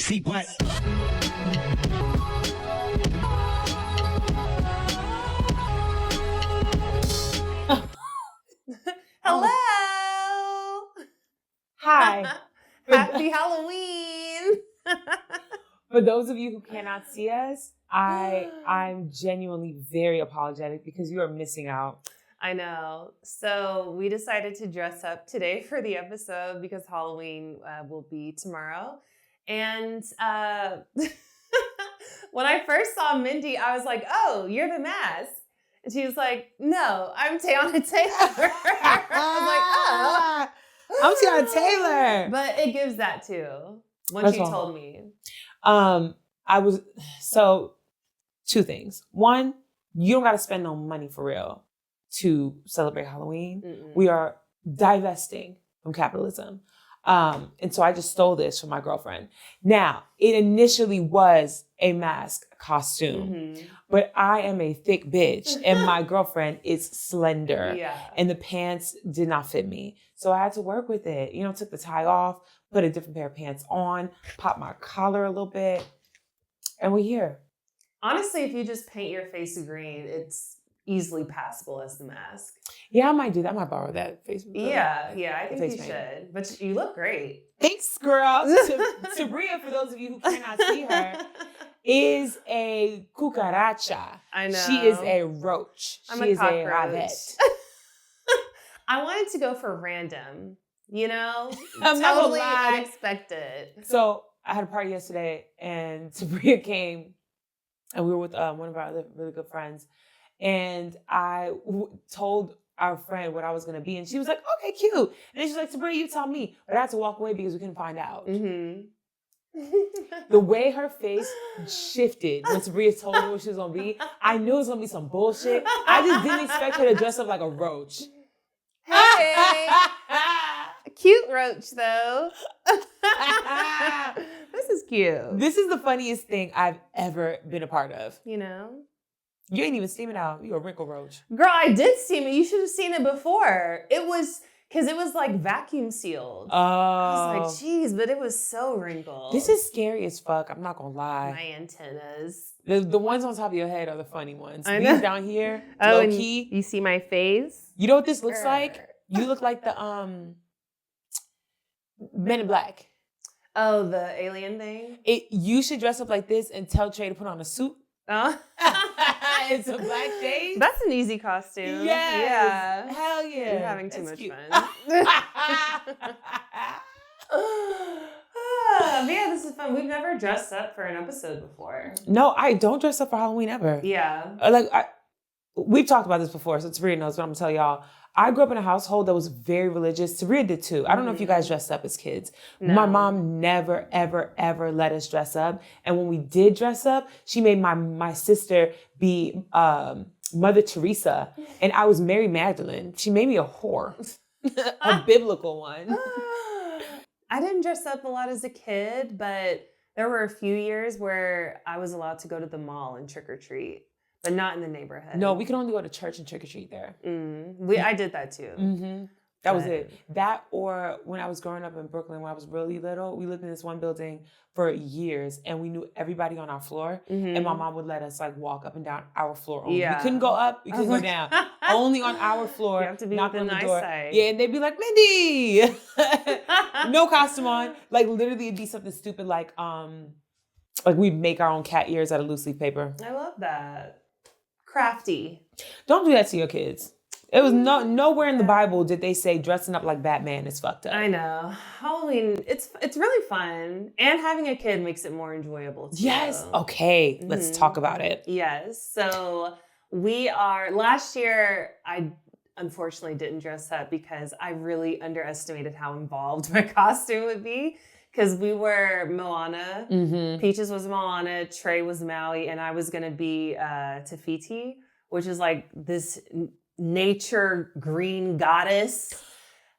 CWatt. Hello. Hi. Happy Halloween. For those of you who cannot see us, I'm genuinely very apologetic because you are missing out. I know. So we decided to dress up today for the episode because Halloween will be tomorrow. And when I first saw Mindy, I was like, oh, you're the mask. And she was like, no, I'm Teyana Taylor. I was like, oh. I'm Teyana Taylor. But it gives that too. When she told me. Two things. One, you don't got to spend no money for real to celebrate Halloween. Mm-mm. We are divesting from capitalism. And so I just stole this from my girlfriend. Now, it initially was a mask costume, but I am a thick bitch and my girlfriend is slender. Yeah. And the pants did not fit me. So I had to work with it. You know, took the tie off, put a different pair of pants on, pop my collar a little bit, and we're here. Honestly, if you just paint your face green, it's easily passable as the mask. Yeah, I might do that. I might borrow that face. Yeah, I think you face paint. should. But you look great. Thanks, girl. Tabria, for those of you who cannot see her, is a cucaracha. I know. She is a roach. I'm she a is cockroach. a rabbit. I wanted to go for random, you know? I'm not gonna totally lie. unexpected. So I had a party yesterday, and Tabria came, and we were with one of our other really good friends, and I told our friend what I was going to be, and she was like, okay, cute. And then she's like, Tabria, you tell me. But I had to walk away because we couldn't find out. Mm-hmm. The way her face shifted when Tabria told her what she was going to be, I knew it was going to be some bullshit. I just didn't expect her to dress up like a roach. Hey! Cute roach, though. This is cute. This is the funniest thing I've ever been a part of. You know? You ain't even steaming out. You a wrinkle roach. Girl, I did steam it. You should have seen it before. It was, because it was like vacuum sealed. Oh. I was like, geez, but it was so wrinkled. This is scary as fuck. I'm not gonna lie. My antennas. The ones on top of your head are the funny ones. I know. These down here, Oh, low and key. you see my face? You know what this looks like? You look like the Men in Black. Oh, the alien thing? You should dress up like this and tell Trey to put on a suit. Oh. It's a black shade. That's an easy costume. Yes. Yeah. Hell yeah. You're having too That's much cute. fun. Yeah, this is fun. We've never dressed up for an episode before. No, I don't dress up for Halloween ever. Yeah. We've talked about this before, so Tabria knows, but I'm gonna tell y'all. I grew up in a household that was very religious. Tabria did too. I don't know if you guys dressed up as kids. No. My mom never, ever, ever let us dress up. And when we did dress up, she made my sister be Mother Teresa, and I was Mary Magdalene. She made me a whore, a biblical one. I didn't dress up a lot as a kid, but there were a few years where I was allowed to go to the mall and trick or treat. But not in the neighborhood. No, we could only go to church and trick or treat there. I did that too. Mm-hmm. That was it. That, or when I was growing up in Brooklyn, when I was really little, we lived in this one building for years, and we knew everybody on our floor. And my mom would let us like walk up and down our floor only. Yeah. We couldn't go up, we couldn't go down. Only on our floor. You have to be knock with on the the nice door. side. Yeah, and they'd be like, Mindy, no costume on. Like literally, it'd be something stupid like we'd make our own cat ears out of loose leaf paper. I love that. Crafty. Don't do that to your kids. It was nowhere in the Bible did they say dressing up like Batman is fucked up. I know. Halloween, it's really fun. And having a kid makes it more enjoyable too. Yes. Okay. Let's talk about it. Yes. So last year, I unfortunately didn't dress up because I really underestimated how involved my costume would be. Because we were Moana. Mm-hmm. Peaches was Moana. Trey was Maui. And I was going to be Tafiti, which is like this nature green goddess.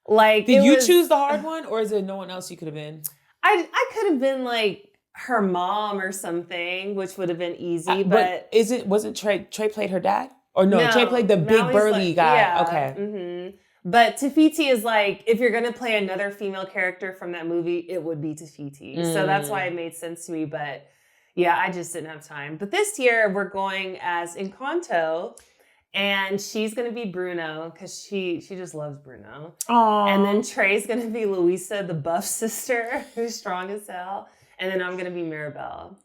Like, did you choose the hard one, or is there no one else you could have been? I could have been like her mom or something, which would have been easy. But wasn't Trey played her dad? Or no, Trey played the big Maui's burly guy. Yeah, okay. Mm-hmm. But Tafiti is like, if you're going to play another female character from that movie, it would be Tafiti. So that's why it made sense to me. But yeah, I just didn't have time. But this year we're going as Encanto. And she's going to be Bruno because she just loves Bruno. Aww. And then Trey's going to be Luisa, the buff sister, who's strong as hell. And then I'm going to be Mirabelle.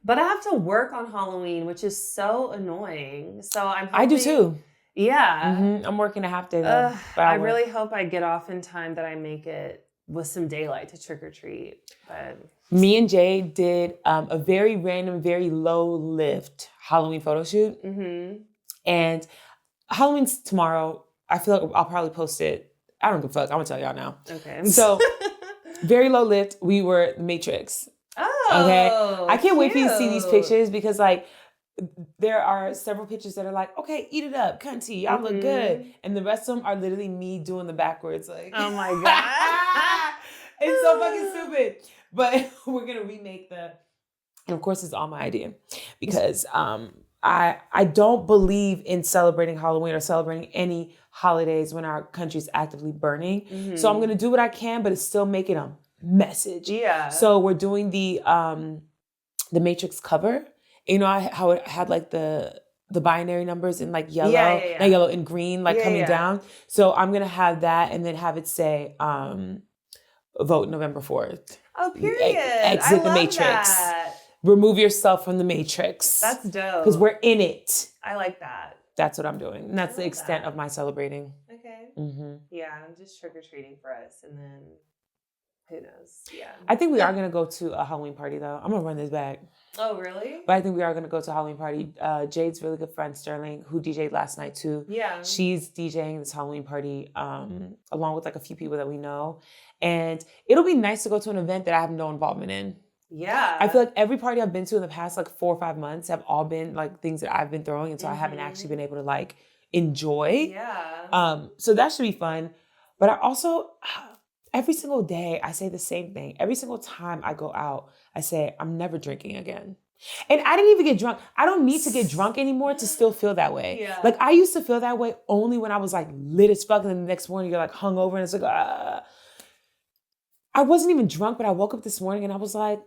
But I have to work on Halloween, which is so annoying. So I'm hoping, I do too. Yeah. Mm-hmm. I'm working a half day though. I really hope I get off in time that I make it with some daylight to trick or treat. But me and Jay did a very random, very low lift Halloween photo shoot. Mm-hmm. And Halloween's tomorrow. I feel like I'll probably post it. I don't give a fuck. I'm going to tell y'all now. Okay. So, very low lift. We were Matrix. Oh, okay. I can't wait for you to see cute. these pictures because, like, there are several pictures that are like, okay, eat it up, cunty. Y'all look good. And the rest of them are literally me doing the backwards. Like, oh my God. It's so fucking stupid. But we're going to remake and of course, it's all my idea because, I don't believe in celebrating Halloween or celebrating any holidays when our country's actively burning. Mm-hmm. So I'm going to do what I can, but it's still making a message. Yeah. So we're doing the Matrix cover. You know how it had like the binary numbers in like yellow, not yellow and green, like coming down. So I'm going to have that and then have it say, vote November 4th. Oh, period. Exit the Matrix. That. Remove yourself from the Matrix. That's dope. Because we're in it. I like that. That's what I'm doing. And that's the extent of my celebrating. Okay. Mm-hmm. Yeah, I'm just trick-or-treating for us. And then, who knows? Yeah. I think we are going to go to a Halloween party, though. I'm going to run this back. Oh, really? But I think we are going to go to a Halloween party. Jade's really good friend, Sterling, who DJ'd last night, too. Yeah. She's DJing this Halloween party along with, like, a few people that we know. And it'll be nice to go to an event that I have no involvement in. Yeah. I feel like every party I've been to in the past like 4 or 5 months have all been like things that I've been throwing. And so I haven't actually been able to like enjoy. Yeah. So that should be fun. But I also, every single day I say the same thing. Every single time I go out, I say, I'm never drinking again. And I didn't even get drunk. I don't need to get drunk anymore to still feel that way. Yeah. Like I used to feel that way only when I was like lit as fuck. And then the next morning you're like hungover and it's like, I wasn't even drunk, but I woke up this morning and I was like,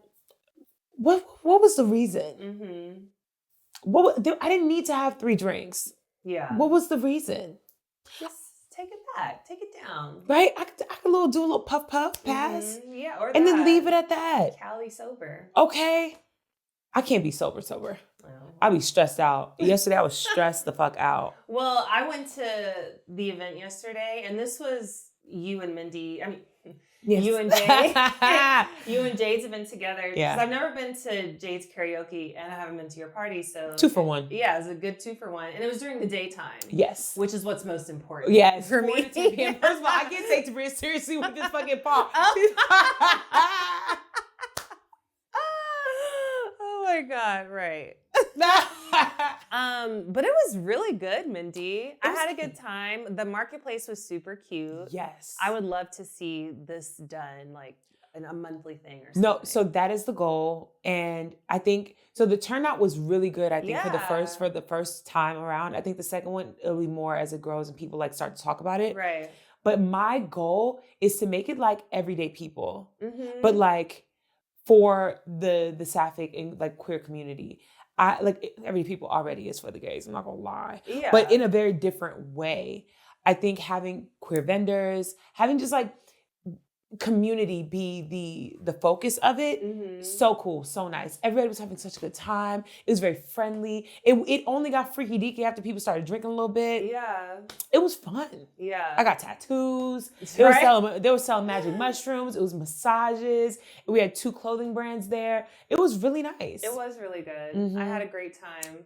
what was the reason? Mm-hmm. I didn't need to have 3 drinks. Yeah. What was the reason? Just take it back. Take it down. Right? I could do a little puff pass. Mm-hmm. Yeah. Or and then leave it at that. Cali sober. Okay. I can't be sober. Oh. I'll be stressed out. Yesterday I was stressed the fuck out. Well, I went to the event yesterday and this was you and Mindy. I mean, yes. You and Jade. You and Jade's have been together. Yeah. I've never been to Jade's karaoke and I haven't been to your party. So 2 for 1. Yeah, it was a good 2 for 1. And it was during the daytime. Yes. Which is what's most important. Yes. For me. First of all, I can't take Tabria seriously with this fucking pop. Oh my God, right. But it was really good, Mindy. I had a good time. The marketplace was super cute. Yes. I would love to see this done like in a monthly thing or something. No, so that is the goal. And I think, so the turnout was really good, I think, for the first time around. I think the second one, it'll be more as it grows and people like start to talk about it. Right. But my goal is to make it like everyday people. Mm-hmm. But like for the sapphic and like queer community. I like every people already is for the gays, I'm not gonna lie. Yeah. But in a very different way. I think having queer vendors, having just like community be the focus of it, so cool, so nice. Everybody was having such a good time. It was very friendly. It only got freaky deaky after people started drinking a little bit. Yeah. It was fun. Yeah. I got tattoos. Right? They were selling magic mushrooms. It was massages. We had 2 clothing brands there. It was really nice. It was really good. Mm-hmm. I had a great time.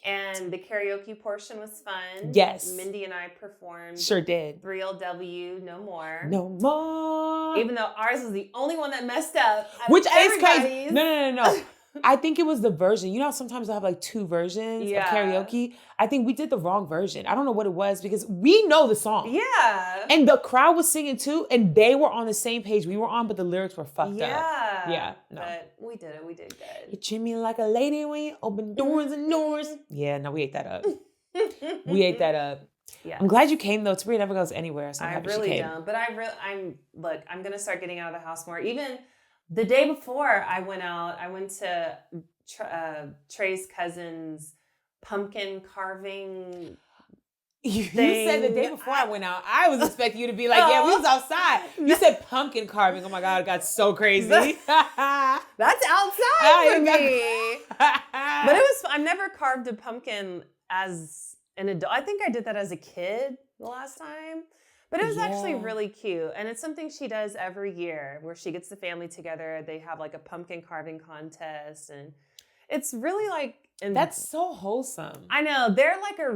And the karaoke portion was fun. Yes. Mindy and I performed. Sure did. 3LW, No More. No more. Even though ours was the only one that messed up. Which is crazy. No. I think it was the version. You know how sometimes they'll have like 2 versions of karaoke? I think we did the wrong version. I don't know what it was because we know the song. Yeah. And the crowd was singing too, and they were on the same page we were on, but the lyrics were fucked up. Yeah. No. But we did it. We did good. You treat me like a lady when you open doors and doors. Yeah, no, we ate that up. We ate that up. Yeah. I'm glad you came though. Tabria never goes anywhere, so I'm I happy really she came. don't. But I'm gonna start getting out of the house more. Even the day before I went out, I went to Trey's cousin's pumpkin carving. You said the day before I went out, I was expecting you to be like, yeah, we was outside. You said pumpkin carving. Oh my God, it got so crazy. That's outside for me. But it was, I've never carved a pumpkin as an adult. I think I did that as a kid the last time. But it was actually really cute. And it's something she does every year where she gets the family together. They have like a pumpkin carving contest. And it's really like... And that's so wholesome. I know. They're like her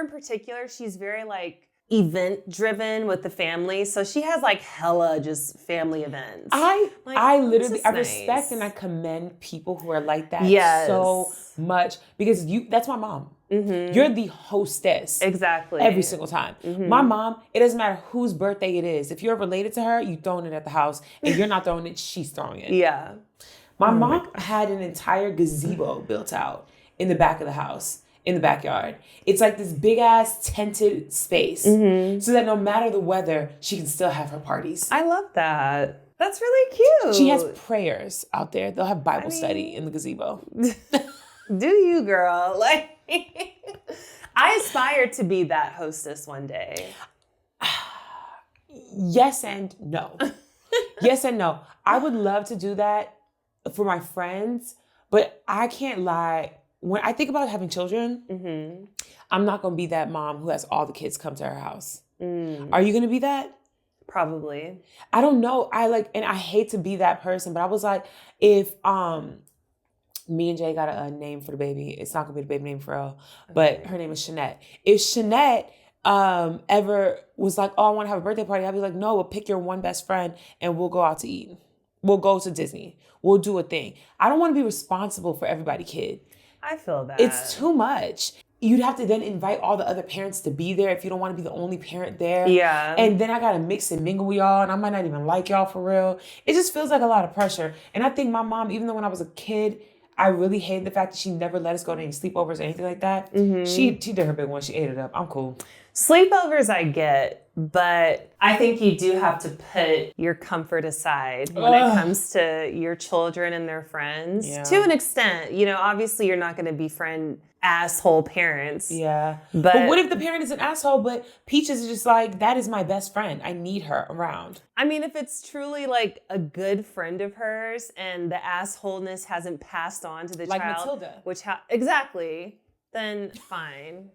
in particular, she's very like event driven with the family. So she has like hella just family events. I literally, I nice. respect and I commend people who are like that so much because that's my mom. Mm-hmm. You're the hostess. Exactly. Every single time. Mm-hmm. My mom, it doesn't matter whose birthday it is. If you're related to her, you throwing it at the house and you're not throwing it, she's throwing it. Yeah. My mom had an entire gazebo built out in the back of the house, in the backyard. It's like this big ass tented space so that no matter the weather, she can still have her parties. I love that. That's really cute. She has prayers out there. They'll have Bible study in the gazebo. Do you, girl? Like, I aspire to be that hostess one day. Yes and no. Yes and no. I would love to do that for my friends, but I can't lie. When I think about having children, I'm not going to be that mom who has all the kids come to her house. Are you going to be that? Probably. I don't know. And I hate to be that person, but I was like, if me and Jay got a name for the baby, it's not going to be the baby name for real, but her name is Shanette. If Shanette ever was like, oh, I want to have a birthday party, I'd be like, no, we'll pick your one best friend and we'll go out to eat. We'll go to Disney. We'll do a thing. I don't want to be responsible for everybody, kid. I feel that. It's too much. You'd have to then invite all the other parents to be there if you don't want to be the only parent there. Yeah. And then I got to mix and mingle with y'all and I might not even like y'all for real. It just feels like a lot of pressure. And I think my mom, even though when I was a kid, I really hated the fact that she never let us go to any sleepovers or anything like that. She did her big one. She ate it up. I'm cool. Sleepovers I get, but I think you do have to put your comfort aside when it comes to your children and their friends. Yeah. To an extent, obviously you're not going to befriend asshole parents. Yeah. But what if the parent is an asshole, but Peaches is just like, that is my best friend. I need her around. I mean, if it's truly like a good friend of hers and the assholeness hasn't passed on to the child. Like Matilda. Exactly. Then fine.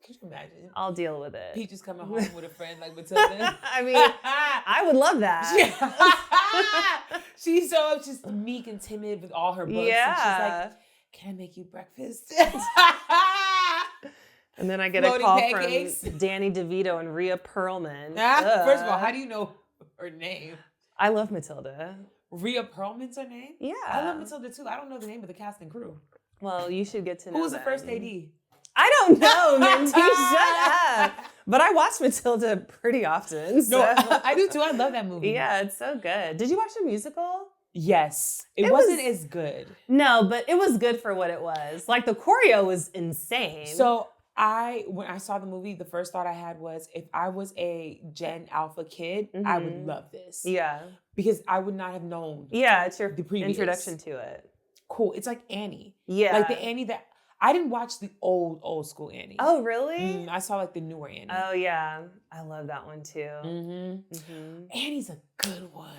Could you imagine? I'll deal with it. Peaches coming home with a friend like Matilda. I mean, I would love that. She's so just meek and timid with all her books. Yeah. And she's like, can I make you breakfast? And then I get a call from Danny DeVito and Rhea Perlman. First of all, how do you know her name? I love Matilda. Rhea Perlman's her name? Yeah. I love Matilda too. I don't know the name of the cast and crew. Well, you should get to know Who was them. the first AD? I don't know, Minty. Shut up. But I watch Matilda pretty often. So. No, I do too. I love that movie. Yeah, it's so good. Did you watch the musical? Yes. It wasn't as good. No, but it was good for what it was. Like the choreo was insane. So when I saw the movie, the first thought I had was, if I was a Gen Alpha kid, I would love this. Yeah. Because I would not have known. Yeah, it's your the introduction to it. Cool. It's like Annie. Yeah. Like the Annie that... I didn't watch the old school Annie. Oh, really? I saw like the newer Annie. Oh, yeah. I love that one too. Annie's a good one.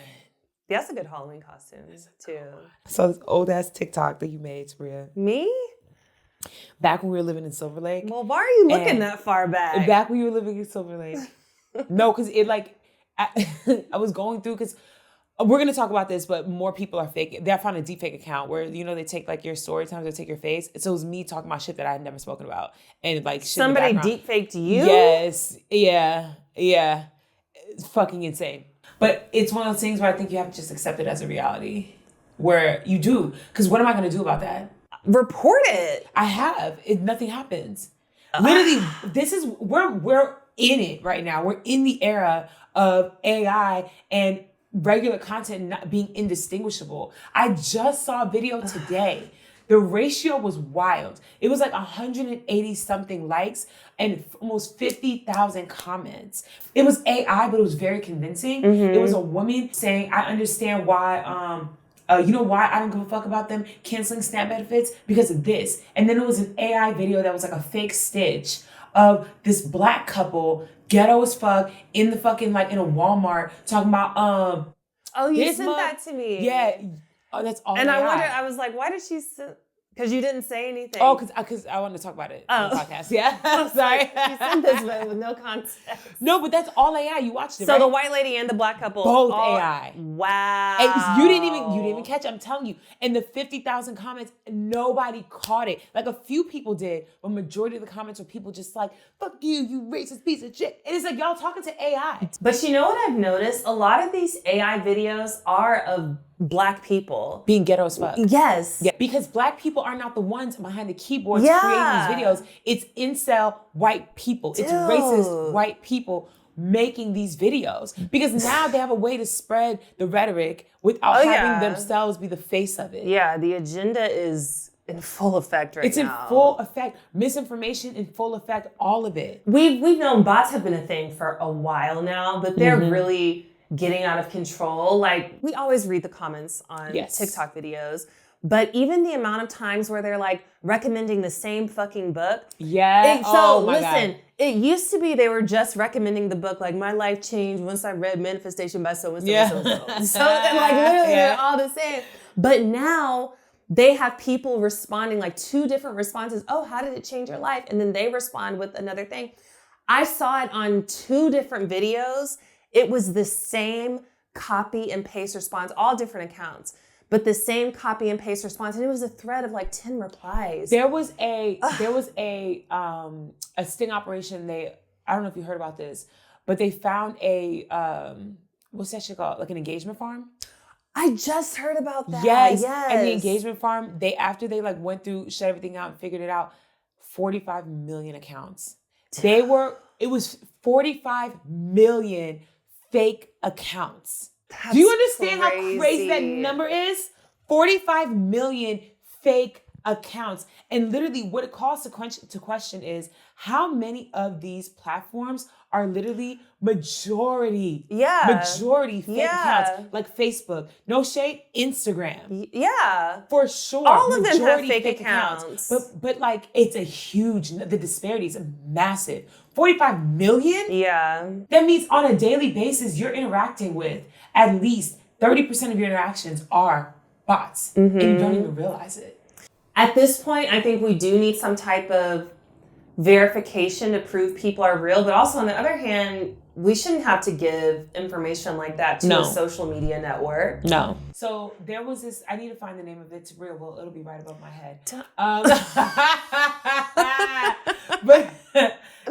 That's a good Halloween costume too. So this old ass TikTok that you made, Tabria. Me? Back when we were living in Silver Lake. Well, why are you looking that far back? Back when you were living in Silver Lake. No, because it like, I was going through, because we're going to talk about this, but more people are fake. They found a deepfake account where, they take like your story times, they take your face. So it was me talking about shit that I had never spoken about. And like shit somebody deepfaked you? Yes. Yeah. It's fucking insane. But it's one of those things where I think you have to just accept it as a reality. Where you do. Because what am I going to do about that? Report it. I have. Nothing happens. Literally, we're in it right now. We're in the era of AI and regular content not being indistinguishable. I just saw a video today The ratio was wild. It was like 180 something likes and almost 50,000 comments. It was AI, but it was very convincing. It was a woman saying, I understand why, you know why I don't give a fuck about them canceling SNAP benefits? Because of this. And then it was an AI video that was like a fake stitch of this black couple, ghetto as fuck, in the fucking, like, in a Walmart, talking about, oh, you sent that to me. Yeah. Oh, that's all And AI. I wondered, I was like, why did she because you didn't say anything. Oh, because I wanted to talk about it on the podcast. Yeah. I'm sorry. You sent this with no context. No, but that's all AI. You watched it, so right? the white lady and the black couple. Both AI. Wow. And you didn't even catch it. I'm telling you. And the 50,000 comments, nobody caught it. Like a few people did, but majority of the comments were people just like, fuck you, you racist piece of shit. And it's like, y'all talking to AI. But you know what I've noticed? A lot of these AI videos are of black people. Being ghetto as fuck. Yes. Yeah, because black people are not the ones behind the keyboards creating these videos. It's incel white people. It's racist white people making these videos. Because now they have a way to spread the rhetoric without having themselves be the face of it. Yeah, the agenda is in full effect right now. It's in full effect. Misinformation in full effect, all of it. We've known bots have been a thing for a while now, but they're really getting out of control. Like, we always read the comments on TikTok videos, but even the amount of times where they're like recommending the same fucking book. Yeah. Listen, it used to be they were just recommending the book, like, my life changed once I read Manifestation by so-and-so and so-and-so. So, like, literally they're all the same. But now they have people responding, like 2 different responses. Oh, how did it change your life? And then they respond with another thing. I saw it on 2 different videos. It was the same copy and paste response, all different accounts, but the same copy and paste response. And it was a thread of like 10 replies. There was a sting operation. I don't know if you heard about this, but they found what's that shit called? Like an engagement farm? I just heard about that. Yes. And the engagement farm, after they like went through, shut everything out and figured it out, 45 million accounts. It was 45 million fake accounts. Do you understand how crazy that number is? 45 million fake accounts. And literally what it calls to question is how many of these platforms are literally majority fake accounts, like Facebook. No shade, Instagram. Yeah. For sure. All of them have fake accounts. But like, it's the disparity is massive. 45 million? Yeah. That means on a daily basis, you're interacting with at least 30% of your interactions are bots. And you don't even realize it. At this point, I think we do need some type of verification to prove people are real. But also, on the other hand, we shouldn't have to give information like that to a social media network. No. So there was this, I need to find the name of it. Tabria, well, it'll be right above my head. But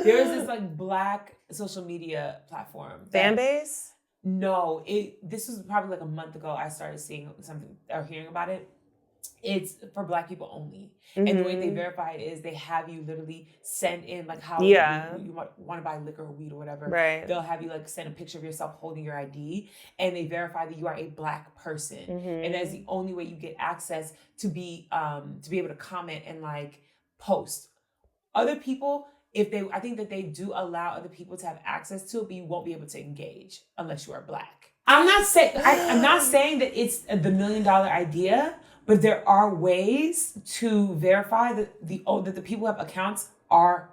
there was this like black social media platform. Fanbase? No, this was probably like a month ago. I started seeing something or hearing about it. It's for black people only. And the way they verify it is they have you literally send in like how you want to buy liquor or weed or whatever. Right. They'll have you like send a picture of yourself holding your ID and they verify that you are a black person. And that's the only way you get access to be able to comment and like post. Other people, I think that they do allow other people to have access to it, but you won't be able to engage unless you are black. I'm not saying that it's the $1 million idea, but there are ways to verify that the people who have accounts are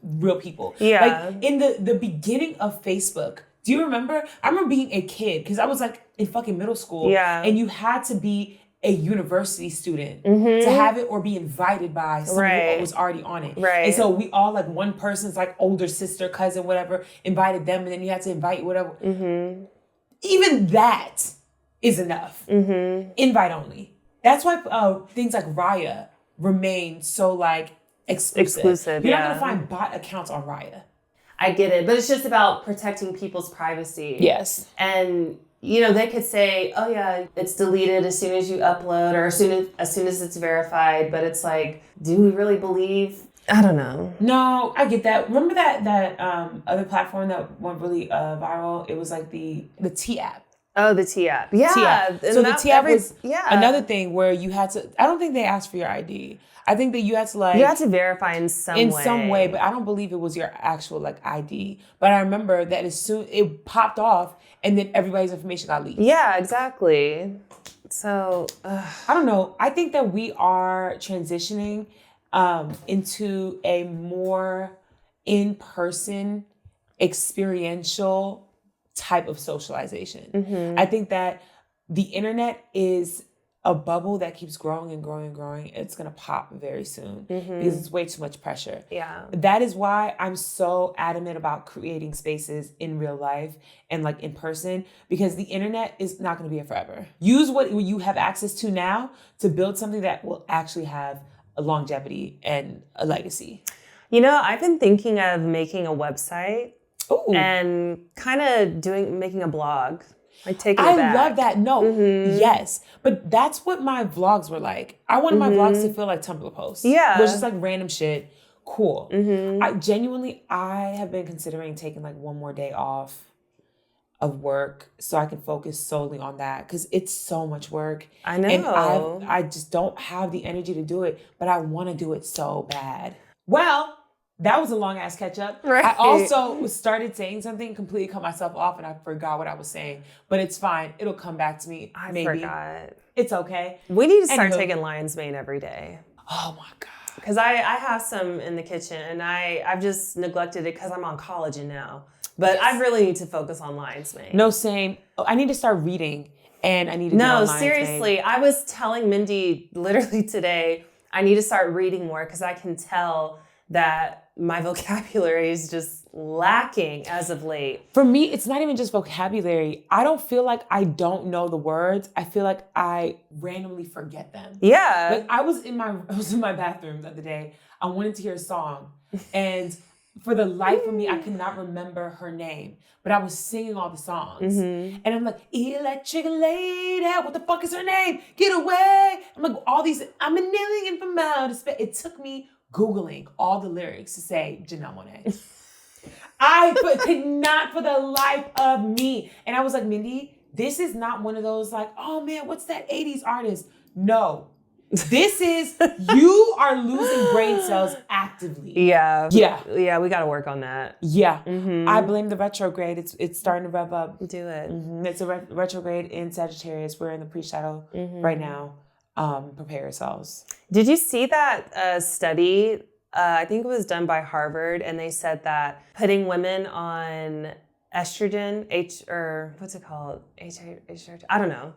real people. Yeah. Like in the beginning of Facebook, do you remember? I remember being a kid because I was like in fucking middle school. Yeah. And you had to be a university student to have it or be invited by someone who was already on it. Right. And so we all, like one person's like older sister, cousin, whatever, invited them and then you had to invite whatever. Even that is enough. Invite only. That's why things like Raya remain so like exclusive. You're not going to find bot accounts on Raya. I get it. But it's just about protecting people's privacy. Yes. And they could say, oh yeah, it's deleted as soon as you upload or as soon as it's verified. But it's like, do we really believe? I don't know. No, I get that. Remember that other platform that went really viral? It was like the T app. Oh, the T app. Yeah. T-app. And So the T app was yeah. another thing where you had to, I don't think they asked for your ID. I think that you had to you had to verify in some way. But I don't believe it was your actual like ID. But I remember that as soon it popped off and then everybody's information got leaked. Yeah, exactly. So I don't know. I think that we are transitioning into a more in-person, experiential type of socialization. mm-hmm. I think that the internet is a bubble that keeps growing and growing and growing. It's going to pop very soon because it's way too much pressure. Yeah. That is why I'm so adamant about creating spaces in real life and like in person, because the internet is not going to be here forever. Use what you have access to now to build something that will actually have a longevity and a legacy. You know, I've been thinking of making a website Ooh. and kind of making a blog. Like taking it back. I love that. No, yes. But that's what my vlogs were like. I wanted my vlogs to feel like Tumblr posts. Yeah. Which is like random shit. Cool. I have been considering taking like one more day off of work so I can focus solely on that because it's so much work. I know. And I just don't have the energy to do it, but I want to do it so bad. Well, that was a long ass catch up. Right. I also started saying something, completely cut myself off, and I forgot what I was saying. But it's fine. It'll come back to me. I maybe. forgot. It's okay. We need to start taking lion's mane every day. Oh my God. Because I have some in the kitchen, and I've just neglected it because I'm on collagen now. But I really need to focus on lion's mane. No, same. I need to start reading, and I need to get on lion's seriously. mane. I was telling Mindy literally today, I need to start reading more because I can tell that my vocabulary is just lacking as of late. For me, it's not even just vocabulary. I don't feel like I don't know the words. I feel like I randomly forget them. Yeah. Like I was in my bathroom the other day. I wanted to hear a song, and for the life of me, I could not remember her name. But I was singing all the songs. And I'm like, electric lady, what the fuck is her name? Get away. I'm like, all these, I'm a kneeling from outer space. It took me Googling all the lyrics to say Janelle Monae. I could not for the life of me. And I was like, Mindy, this is not one of those like, oh man, what's that 80s artist? No. This is, you are losing brain cells actively. Yeah. Yeah. Yeah, we got to work on that. Yeah. I blame the retrograde. It's starting to rev up. Do it. It's a retrograde in Sagittarius. We're in the pre-shadow right now. Prepare yourselves. Did you see that study? I think it was done by Harvard, and they said that putting women on estrogen, what's it called? I don't know.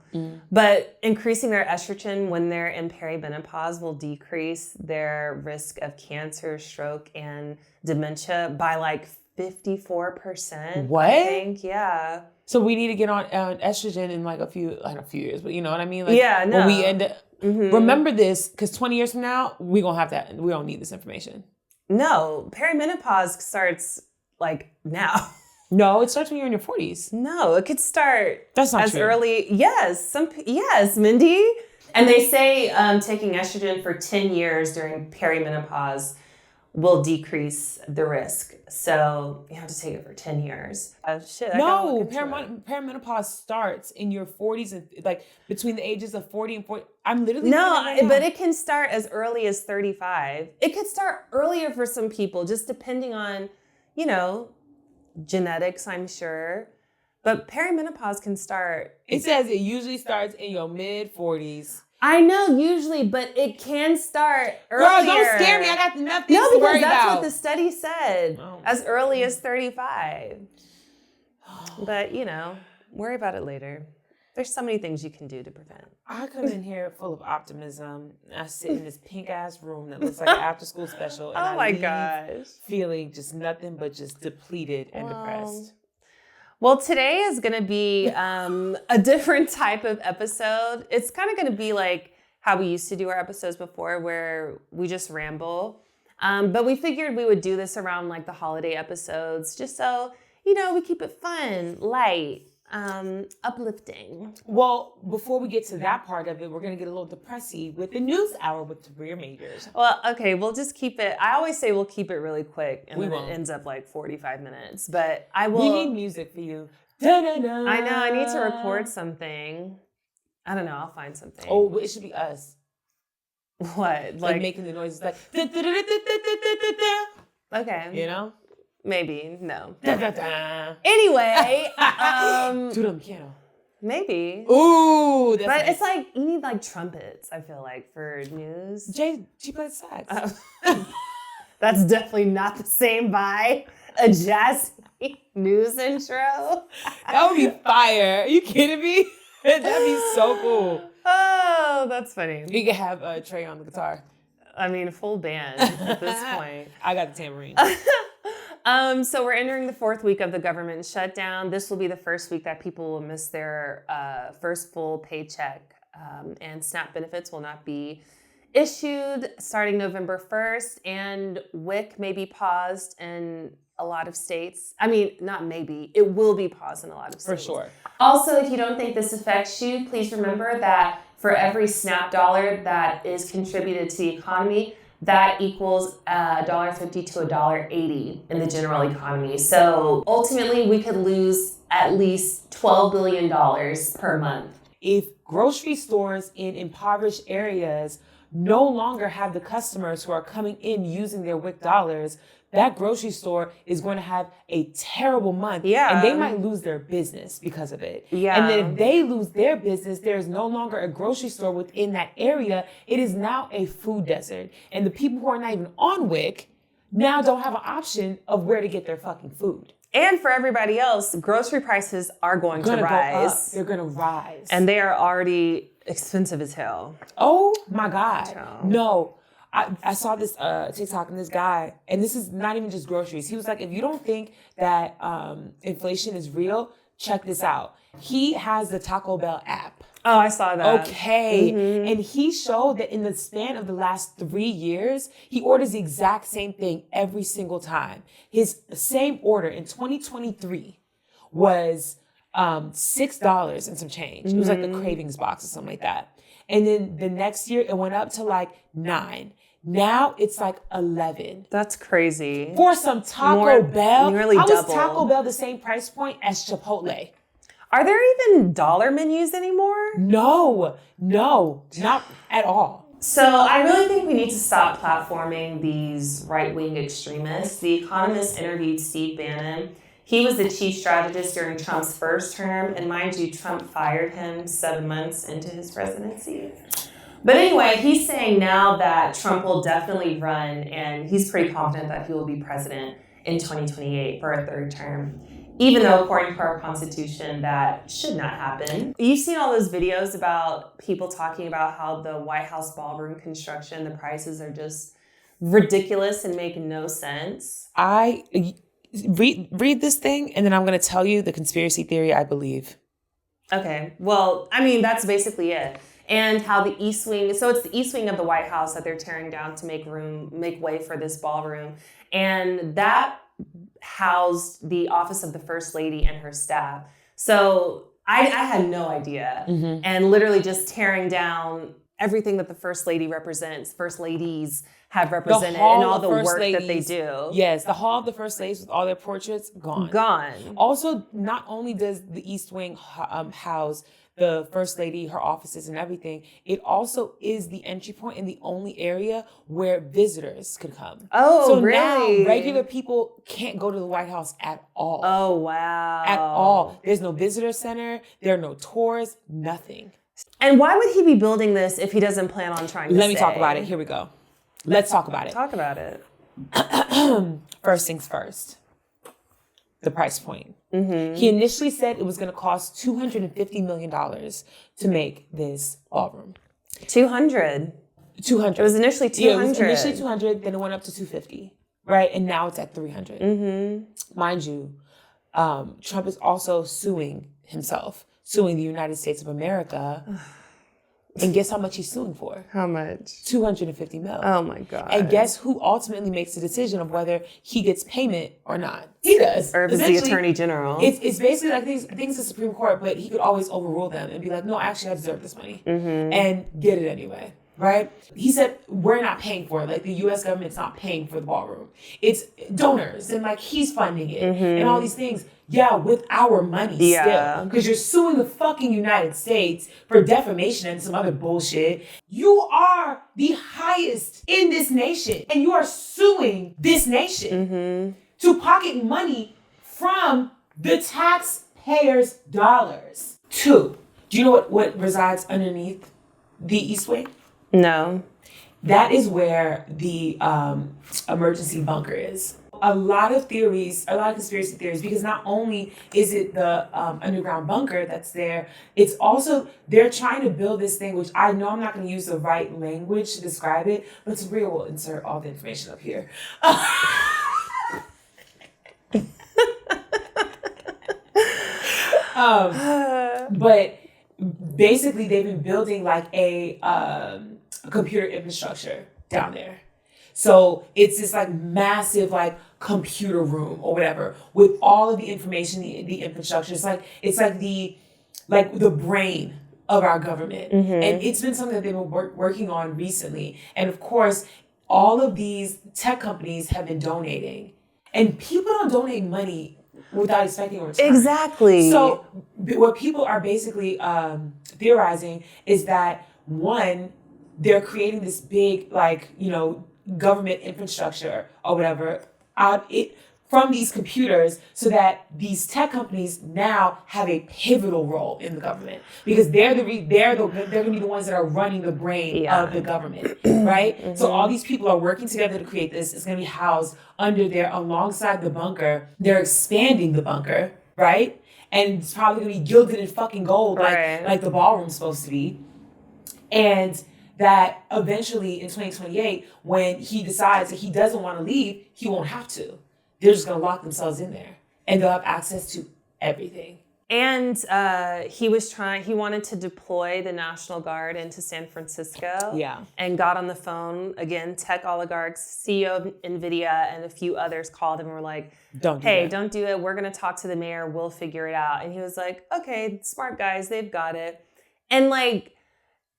But increasing their estrogen when they're in perimenopause will decrease their risk of cancer, stroke, and dementia by like 54%. What? I think, yeah. So we need to get on estrogen in like a few years, but you know what I mean? Like, yeah, no. When we end up, remember this, because 20 years from now, we going to have that. We don't need this information. No, perimenopause starts like now. No, it starts when you're in your 40s. No, it could start That's not as true. early. Yes, yes, Mindy. And they say taking estrogen for 10 years during perimenopause will decrease the risk. So you have to take it for 10 years. Shit. No, perimenopause starts in your 40s and like between the ages of 40 and 40. I'm literally but it can start as early as 35. It could start earlier for some people, just depending on, genetics, I'm sure. But perimenopause can start. It says it usually starts in your mid 40s. I know usually, but it can start earlier. Girl, don't scare me. I got nothing to worry about. No, because that's what the study said. As early as 35. But, worry about it later. There's so many things you can do to prevent. I come in here full of optimism. I sit in this pink ass room that looks like an after school special. And I leave feeling just nothing but just depleted and depressed. Well, today is going to be a different type of episode. It's kind of going to be like how we used to do our episodes before, where we just ramble. But we figured we would do this around like the holiday episodes, just so, we keep it fun, light, uplifting. Well, before we get to that part of it, we're going to get a little depressy with the news hour with Tabria Majors. Well, okay, we'll just keep it. I always say we'll keep it really quick, and then it ends up like 45 minutes. But I will. We need music for you. Da-da-da. I know. I need to record something. I don't know. I'll find something. Oh, it should be us. What? Like making the noises like. Okay. You know? Maybe. No. Da-da-da. Anyway. Do the piano. Maybe. Ooh, that's but nice. it's like you need like trumpets. I feel like for news. She plays sax. That's definitely not the same vibe. A jazz news intro. That would be fire. Are you kidding me? That'd be so cool. Oh, that's funny. We could have Trey on the guitar. I mean, full band at this point. I got the tambourine. So we're entering the 4th week of the government shutdown. This will be the first week that people will miss their first full paycheck, and SNAP benefits will not be issued starting November 1st, and WIC may be paused in a lot of states. I mean, not maybe, it will be paused in a lot of states. For sure. Also, if you don't think this affects you, please remember that for every SNAP dollar that is contributed to the economy, that equals $1.50 to $1.80 in the general economy. So ultimately, we could lose at least $12 billion per month. If grocery stores in impoverished areas no longer have the customers who are coming in using their WIC dollars, that grocery store is going to have a terrible month. Yeah. And they might lose their business because of it. Yeah. And then if they lose their business, there is no longer a grocery store within that area. It is now a food desert. And the people who are not even on WIC now don't have an option of where to get their fucking food. And for everybody else, grocery prices are going to rise. They're going to rise. And they are already expensive as hell. Oh my God. Child. No. I saw this TikTok and this guy, and this is not even just groceries. He was like, if you don't think that inflation is real, check this out. He has the Taco Bell app. Oh, I saw that. Okay. Mm-hmm. And he showed that in the span of the last 3 years, he orders the exact same thing every single time. His same order in 2023 was $6 and some change. It was like the cravings box or something like that. And then the next year it went up to like $9. Now it's like $11. That's crazy. For some Taco Bell? Nearly How double. is Taco Bell the same price point as Chipotle? Are there even dollar menus anymore? No, not at all. So I really think we need to stop platforming these right-wing extremists. The Economist interviewed Steve Bannon. He was the chief strategist during Trump's first term, and mind you, Trump fired him 7 months into his presidency. But anyway, he's saying now that Trump will definitely run, and he's pretty confident that he will be president in 2028 for a third term, even though according to our Constitution, that should not happen. You've seen all those videos about people talking about how the White House ballroom construction, the prices are just ridiculous and make no sense. I read this thing, and then I'm going to tell you the conspiracy theory I believe. Okay. Well, I mean, that's basically it. And how the East Wing, so it's the East Wing of the White House that they're tearing down to make way for this ballroom. And that housed the office of the First Lady and her staff. So I had no idea. Mm-hmm. And literally just tearing down everything that the First Lady represents, First Ladies have represented, and all the work that they do. Yes, the Hall of the First Ladies with all their portraits, gone. Also, not only does the East Wing house the First Lady, her offices and everything, it also is the entry point and the only area where visitors could come. Oh, so really? Now regular people can't go to the White House at all. Oh, wow. At all. There's no visitor center. There are no tours, nothing. And why would he be building this if he doesn't plan on trying to Let me stay? talk about it. Here we go. Let's talk about it. Talk about it. First things first. The price point. Mm-hmm. He initially said it was going to cost $250 million to make this ballroom. 200. It was initially 200. Yeah, it was initially 200, then it went up to 250, right? And now it's at 300. Mm-hmm. Mind you, Trump is also suing himself, suing the United States of America. And guess how much he's suing for? How much? $250 million. Oh my God. And guess who ultimately makes the decision of whether he gets payment or not? He does. Or if it's the Attorney General. It's basically like these things the Supreme Court, but he could always overrule them and be like, no, actually I deserve this money. Mm-hmm. And get it anyway. right? He said, we're not paying for it. Like, the U.S. government's not paying for the ballroom. It's donors, and like, he's funding it and all these things. Yeah, with our money still. Because you're suing the fucking United States for defamation and some other bullshit. You are the highest in this nation, and you are suing this nation to pocket money from the taxpayers' dollars. 2, do you know what resides underneath the East Wing? No. That is where the emergency bunker is. A lot of conspiracy theories, because not only is it the underground bunker that's there, it's also, they're trying to build this thing, which I know I'm not going to use the right language to describe it, but Tabria will insert all the information up here. But basically, they've been building like a computer infrastructure down there. So it's this like massive like computer room or whatever with all of the information, the infrastructure. It's like the brain of our government, and it's been something that they've been working on recently. And of course, all of these tech companies have been donating, and people don't donate money without expecting a return. Exactly. So what people are basically theorizing is that, one, they're creating this big, like, government infrastructure or whatever from these computers, so that these tech companies now have a pivotal role in the government, because they're going to be the ones that are running the brain of the government, right? So all these people are working together to create this. It's going to be housed under there alongside the bunker. They're expanding the bunker, right? And it's probably going to be gilded in fucking gold, like the ballroom's supposed to be. And that eventually in 2028, when he decides that he doesn't want to leave, he won't have to. They're just going to lock themselves in there, and they'll have access to everything. And he wanted to deploy the National Guard into San Francisco. Yeah. And got on the phone, again, tech oligarchs, CEO of NVIDIA, and a few others called him and were like, don't do it. We're going to talk to the mayor. We'll figure it out. And he was like, okay, smart guys, they've got it. And like,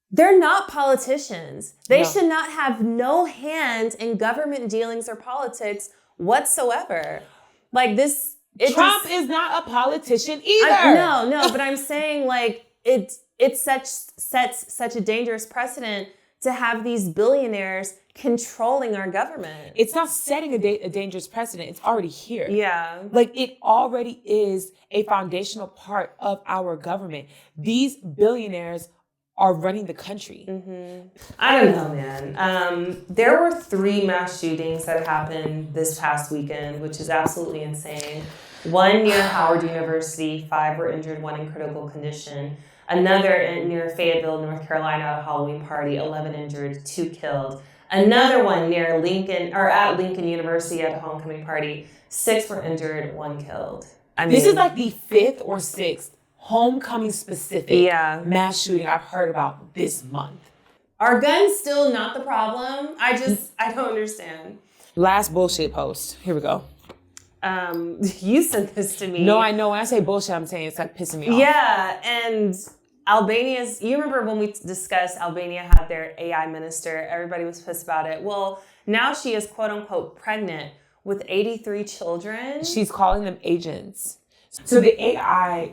they're not politicians. They should not have no hand in government dealings or politics whatsoever. Like this, Trump is not a politician either. No, but I'm saying like it sets such a dangerous precedent to have these billionaires controlling our government. It's not setting a dangerous precedent. It's already here. Yeah. Like, it already is a foundational part of our government. These billionaires are running the country. I don't know, man. There were 3 mass shootings that happened this past weekend, which is absolutely insane. 1 near Howard University, 5 were injured, 1 in critical condition. Another near Fayetteville, North Carolina, at a Halloween party, 11 injured, 2 killed. Another one near at Lincoln University at a homecoming party, 6 were injured, 1 killed. This is like the 5th or 6th homecoming specific mass shooting I've heard about this month. Are guns still not the problem? I don't understand. Last bullshit post. Here we go. You sent this to me. No, I know. When I say bullshit, I'm saying it's like pissing me off. Yeah, and you remember when we discussed Albania had their AI minister, everybody was pissed about it. Well, now she is quote unquote pregnant with 83 children. She's calling them agents. So the AI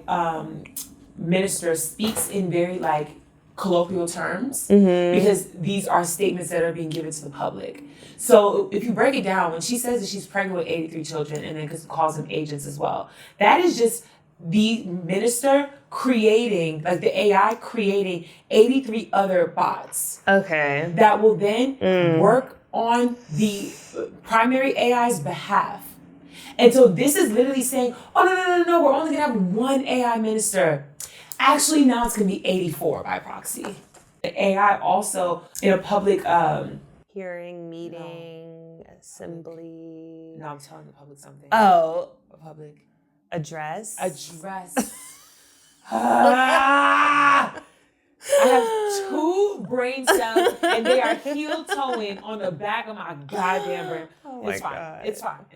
minister speaks in very like colloquial terms, because these are statements that are being given to the public. So if you break it down, when she says that she's pregnant with 83 children and then calls them agents as well, that is just the minister creating, like the AI creating 83 other bots. Okay. That will then work on the primary AI's behalf. And so this is literally saying, oh, no, we're only going to have 1 AI minister. Actually, now it's going to be 84 by proxy. The AI also, in a public... hearing, meeting, assembly... No, I'm telling the public something. Oh. A public... Address. I have 2 brain cells, and they are heel-toeing on the back of my goddamn brain. Oh my God. It's fine.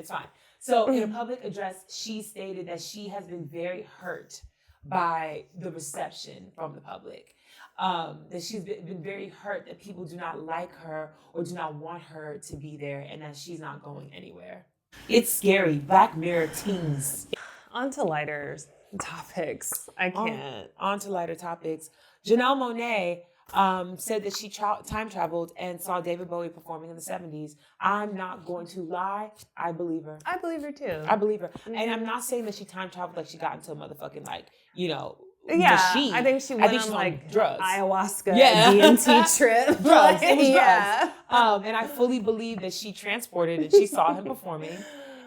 So in a public address, she stated that she has been very hurt by the reception from the public. that she's been very hurt that people do not like her or do not want her to be there, and that she's not going anywhere. It's scary. Black Mirror teens. On to lighter topics. I can't. On to lighter topics. Janelle Monae said that she time traveled and saw David Bowie performing in the 70s. I'm not going to lie. I believe her. I believe her too. I believe her. Mm-hmm. And I'm not saying that she time traveled like she got into a motherfucking yeah, I think she went on like drugs, ayahuasca, DMT trip. Drugs. It was drugs. And I fully believe that she transported and she saw him performing,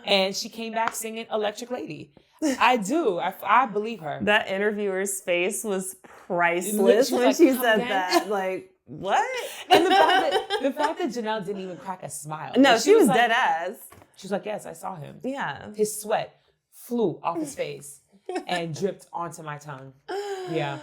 and she came back singing "Electric Lady." I do. I believe her. That interviewer's face was priceless when she said that. Like, what? And the fact that Janelle didn't even crack a smile. No, she was dead ass. She was like, yes, I saw him. Yeah. His sweat flew off his face and dripped onto my tongue. Yeah.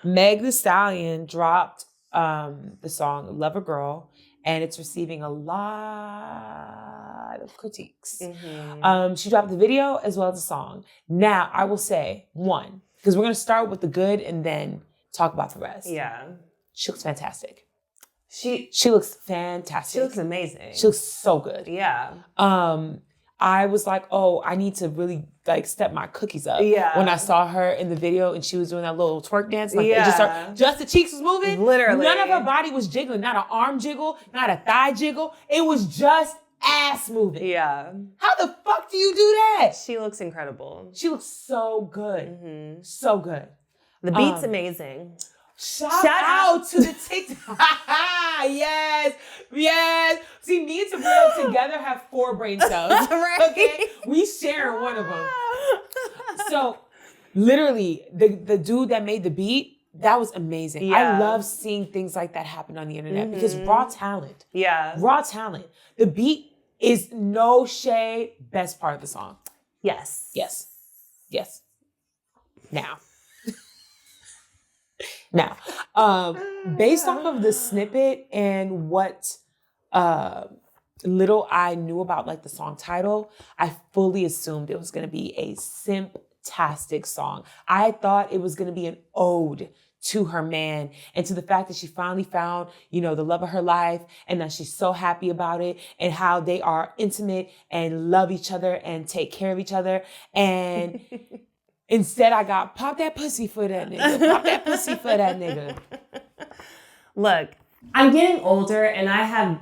Meg Thee Stallion dropped the song Lover Girl, and it's receiving a lot of critiques. Mm-hmm. She dropped the video as well as the song. Now, I will say, one, because we're going to start with the good and then talk about the rest. Yeah. She looks fantastic. She looks fantastic. She looks amazing. She looks so good. Yeah. I was like, oh, I need to really like step my cookies up. Yeah. When I saw her in the video and she was doing that little twerk dance, like just the cheeks was moving. Literally. None of her body was jiggling. Not an arm jiggle, not a thigh jiggle. It was just ass moving. Yeah. How the fuck do you do that? She looks incredible. She looks so good. Mm-hmm. So good. The beat's amazing. Shout out to the TikTok. Yes. See, me and Tabria together have 4 brain cells. Right. Okay? We share one of them. So, literally, the dude that made the beat, that was amazing. Yeah. I love seeing things like that happen on the internet because raw talent. Yeah. Raw talent. The beat is no shade, best part of the song. Yes. Now, based off of the snippet and what little I knew about like the song title, I fully assumed it was going to be a simp-tastic song. I thought it was going to be an ode to her man and to the fact that she finally found, the love of her life and that she's so happy about it and how they are intimate and love each other and take care of each other. And instead, I got pop that pussy for that nigga. Pop that pussy for that nigga. Look, I'm getting older and I have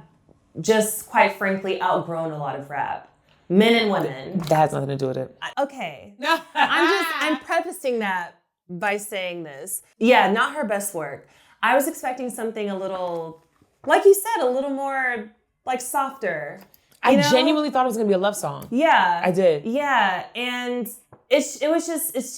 just quite frankly outgrown a lot of rap. Men and women. That has nothing to do with it. Okay. I'm prefacing that by saying this. Yeah, not her best work. I was expecting something a little, like you said, a little more like softer. I genuinely thought it was going to be a love song. Yeah. I did. Yeah. And it's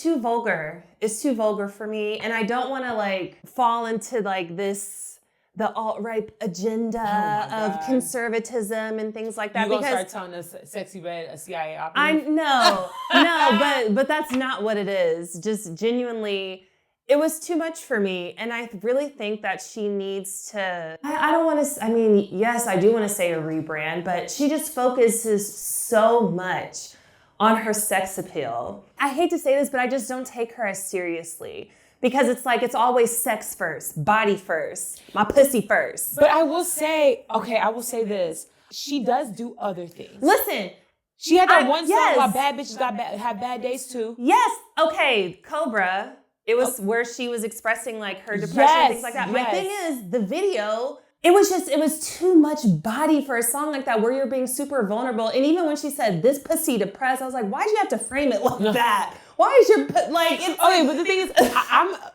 too vulgar. It's too vulgar for me. And I don't want to like fall into like the alt-right agenda of conservatism and things like that. You gonna start telling us Sexy Red a CIA operative? No, but that's not what it is. Just genuinely, it was too much for me. And I really think that she needs to, I don't want to, yes, I do want to say a rebrand, but she just focuses so much on her sex appeal. I hate to say this, but I just don't take her as seriously. Because it's like, it's always sex first, body first, my pussy first. But I will say this. She does do other things. Listen. She had that one song about bad bitches have bad days too. Yes. Okay. Cobra. It was where she was expressing like her depression and things like that. Yes. My thing is, the video, it was too much body for a song like that where you're being super vulnerable. And even when she said, this pussy depressed, I was like, why'd you have to frame it like that? Why is your, okay, but the thing is,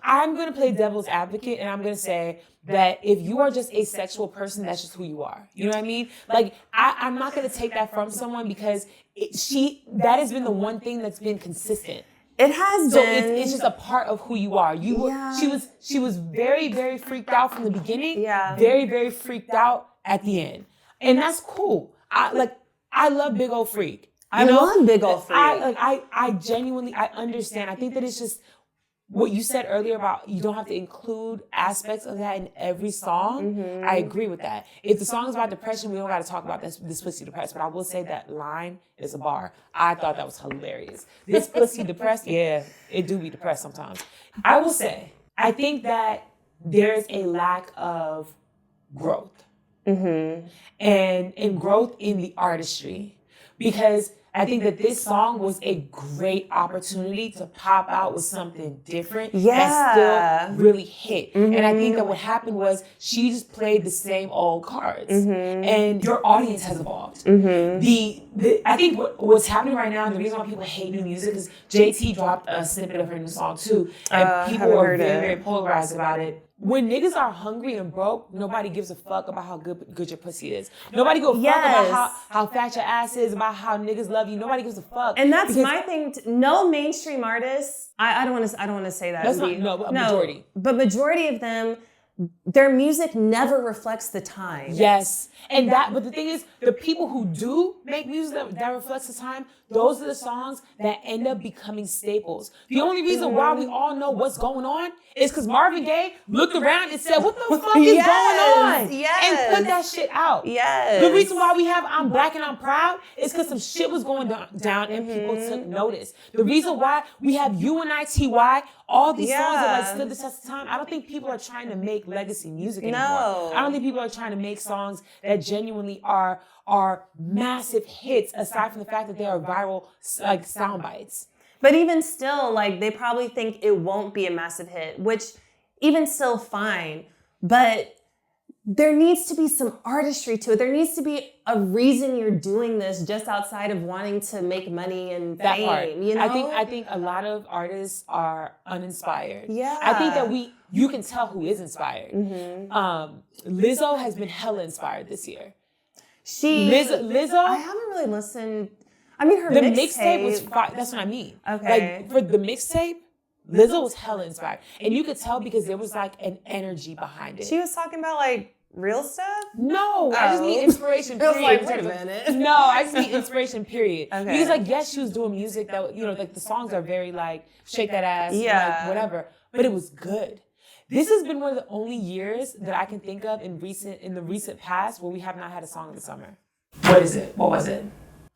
I'm going to play devil's advocate and I'm going to say that if you are just a sexual person, that's just who you are. You know what I mean? Like, I'm not going to take that from someone because that has been the one thing that's been consistent. It has been. So it's just a part of who you are. She was very, very freaked out from the beginning. Yeah. Very, very freaked out at the end. And that's cool. I love Big Ol' Freak. I love Big Ol' Freak. I genuinely, I understand. I think that it's just, what you said earlier about you don't have to include aspects of that in every song, I agree with that. If the song is about depression, we don't got to talk about this pussy depressed. But I will say that line is a bar. I thought that was hilarious. This pussy depressed, yeah, it do be depressed sometimes. I will say, I think that there's a lack of growth. And growth in the artistry. Because I think that this song was a great opportunity to pop out with something different that still really hit. And I think that what happened was she just played the same old cards. And your audience has evolved. I think what's happening right now, and the reason why people hate new music is JT dropped a snippet of her new song too. And people are very polarized about it. When niggas are hungry and broke, nobody gives a fuck about how good your pussy is. Nobody gives a fuck about how fat your ass is, about how niggas love you. Nobody gives a fuck. And that's my thing. No mainstream artists. I don't want to say that. That's not majority. But majority of them, their music never reflects the time. Yes. But the thing is, the people who do make music that reflects the time, those are the songs that end up becoming staples. The only reason why we all know what's going on is because Marvin Gaye looked around and said, what the fuck is going on? And put that shit out. The reason why we have I'm Black and I'm Proud is because some shit was going down and people took notice. The reason why we have Unity, all these songs that stood the test of time, I don't think people are trying to make legacy music anymore. No. I don't think people are trying to make songs that genuinely are massive hits, aside from the fact that they are viral sound bites. But even still, they probably think it won't be a massive hit, which even still fine. But there needs to be some artistry to it. There needs to be a reason you're doing this just outside of wanting to make money and that fame. Part. You know? I think a lot of artists are uninspired. Yeah. I think that you can tell who is inspired. Lizzo has been hella inspired this year. Lizzo. I haven't really listened. I mean, her mixtape was fire. That's what I mean. Okay. For the mixtape, Lizzo was hella inspired, and you could tell because there was an energy behind it. She was talking about real stuff. No, I just mean inspiration. Period. I was wait a minute. No, I just mean inspiration. Period. Okay. Because yes, she was doing music that the songs are very shake that ass, whatever. But it was good. This has been one of the only years that I can think of in the recent past where we have not had a song of the summer. What is it? What was it?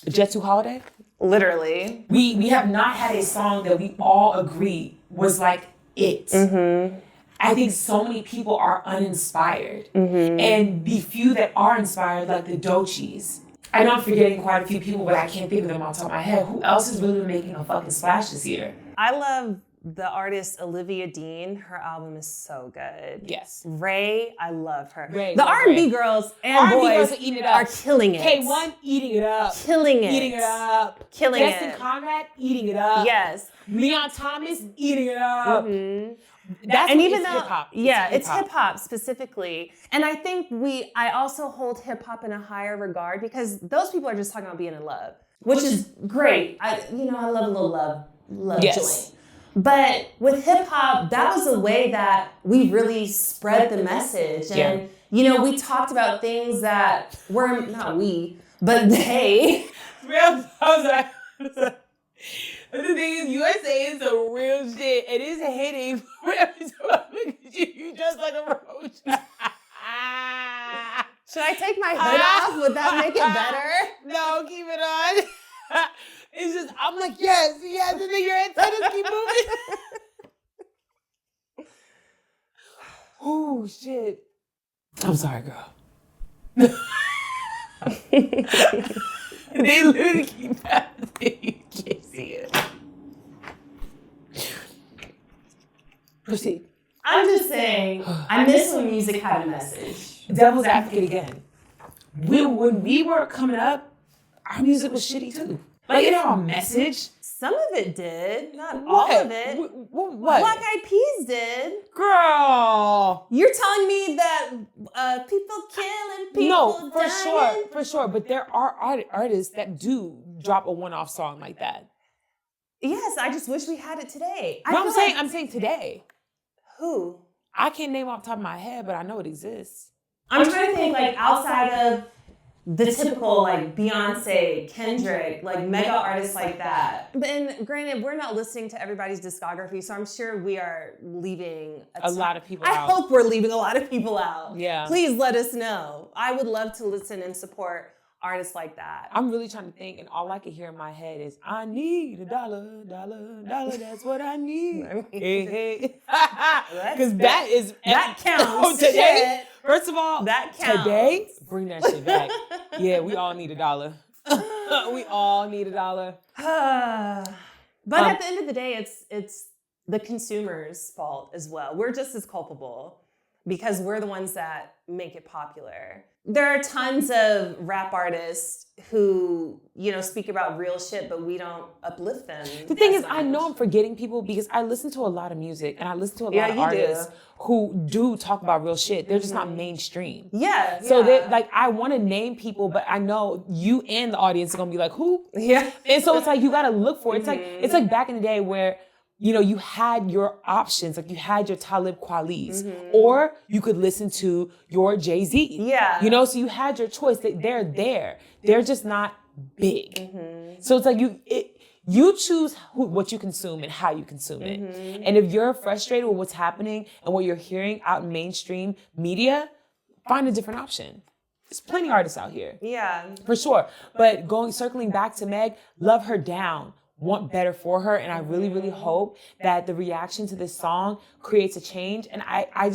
Jet 2 Holiday? Literally. We have not had a song that we all agree was it. I think so many people are uninspired. And the few that are inspired, like the Doechis. I know I'm forgetting quite a few people, but I can't think of them off the top of my head. Who else is really making a fucking splash this year? I love the artist Olivia Dean. Her album is so good. Yes. Ray, I love her. Ray, the R&B girls and boys are killing it. K1 eating it up. Killing it. Eating it up. Killing it. Destin Conrad eating it up. Yes. Leon Thomas eating it up. That's and even though hip-hop. It's hip-hop specifically. And I think I also hold hip-hop in a higher regard because those people are just talking about being in love, which is great. I love a little love joint. But with hip-hop, that was a way that we really spread the message. And, we talked about things that were, not we, but they. The thing is, USA is the real shit. It is hitting. You just like a roach. Should I take my hood off? Would that make it better? No, keep it on. It's just, I'm yes, and then your antennas keep moving. Oh, shit. I'm sorry, girl. They literally keep happening. You can't see it. Proceed. I'm just saying, I miss when music had a message. Devil's advocate again. When we were coming up, our music was shitty too. It had a message. Some of it did, not all of it. What? Black Eyed Peas did. Girl. You're telling me that people killing, people dying? For sure. But there are artists that do drop a one-off song like that. Yes, I just wish we had it today. I'm saying today. Who? I can't name off the top of my head, but I know it exists. I'm trying to think outside of the typical like Beyonce, Kendrick, like mega artists like that. And granted, we're not listening to everybody's discography, so I'm sure we are leaving a lot of people out. out. I hope we're leaving a lot of people out. Yeah. Please let us know. I would love to listen and support artists like that. I'm really trying to think, and all I can hear in my head is, I need $1, $1, that's what I need. Hey, hey. Because that counts. Today, first of all, that counts. Today, bring that shit back. Yeah, we all need $1. We all need $1. But at the end of the day, it's the consumer's fault as well. We're just as culpable because we're the ones that make it popular. There are tons of rap artists who, speak about real shit, but we don't uplift them. The thing is, I know I'm forgetting people because I listen to a lot of music and I listen to a lot of artists who do talk about real shit. They're just not mainstream. Yeah. So I want to name people, but I know you and the audience are gonna be like, who? Yeah. And so it's like you gotta look for it. It's like back in the day where you had your options, like you had your Talib Kweli's, or you could listen to your Jay-Z. Yeah. So you had your choice. They're there. They're just not big. So it's like you choose what you consume and how you consume it. And if you're frustrated with what's happening and what you're hearing out in mainstream media, find a different option. There's plenty of artists out here. Yeah. For sure. But circling back to Meg, love her down. Want better for her, and I really, really hope that the reaction to this song creates a change. And I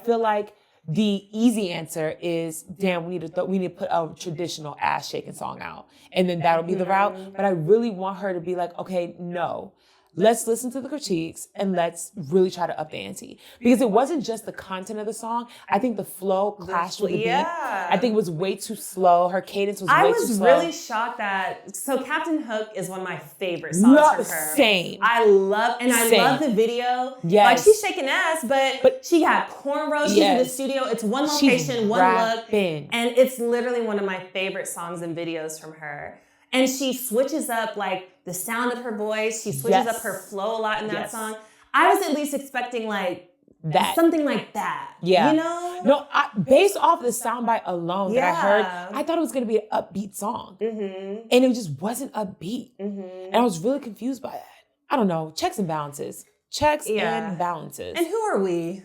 feel like the easy answer is, damn, we need to put a traditional ass shaking song out, and then that'll be the route. But I really want her to be like, okay, no. Let's listen to the critiques and let's really try to up the ante. Because it wasn't just the content of the song. I think the flow clashed with the beat. I think it was way too slow. Her cadence was way too slow. I was really shocked so Captain Hook is one of my favorite songs from her. Same. I love the video. Yes. Like she's shaking ass, but she had cornrows. She's in the studio. It's one location, one look. And it's literally one of my favorite songs and videos from her. And she switches up like the sound of her voice. She switches up her flow a lot in that song. I was at least expecting like that, something like that. Yeah. No, based off the soundbite alone that I heard, I thought it was going to be an upbeat song. And it just wasn't upbeat. And I was really confused by that. I don't know. Checks and balances. And balances. And who are we?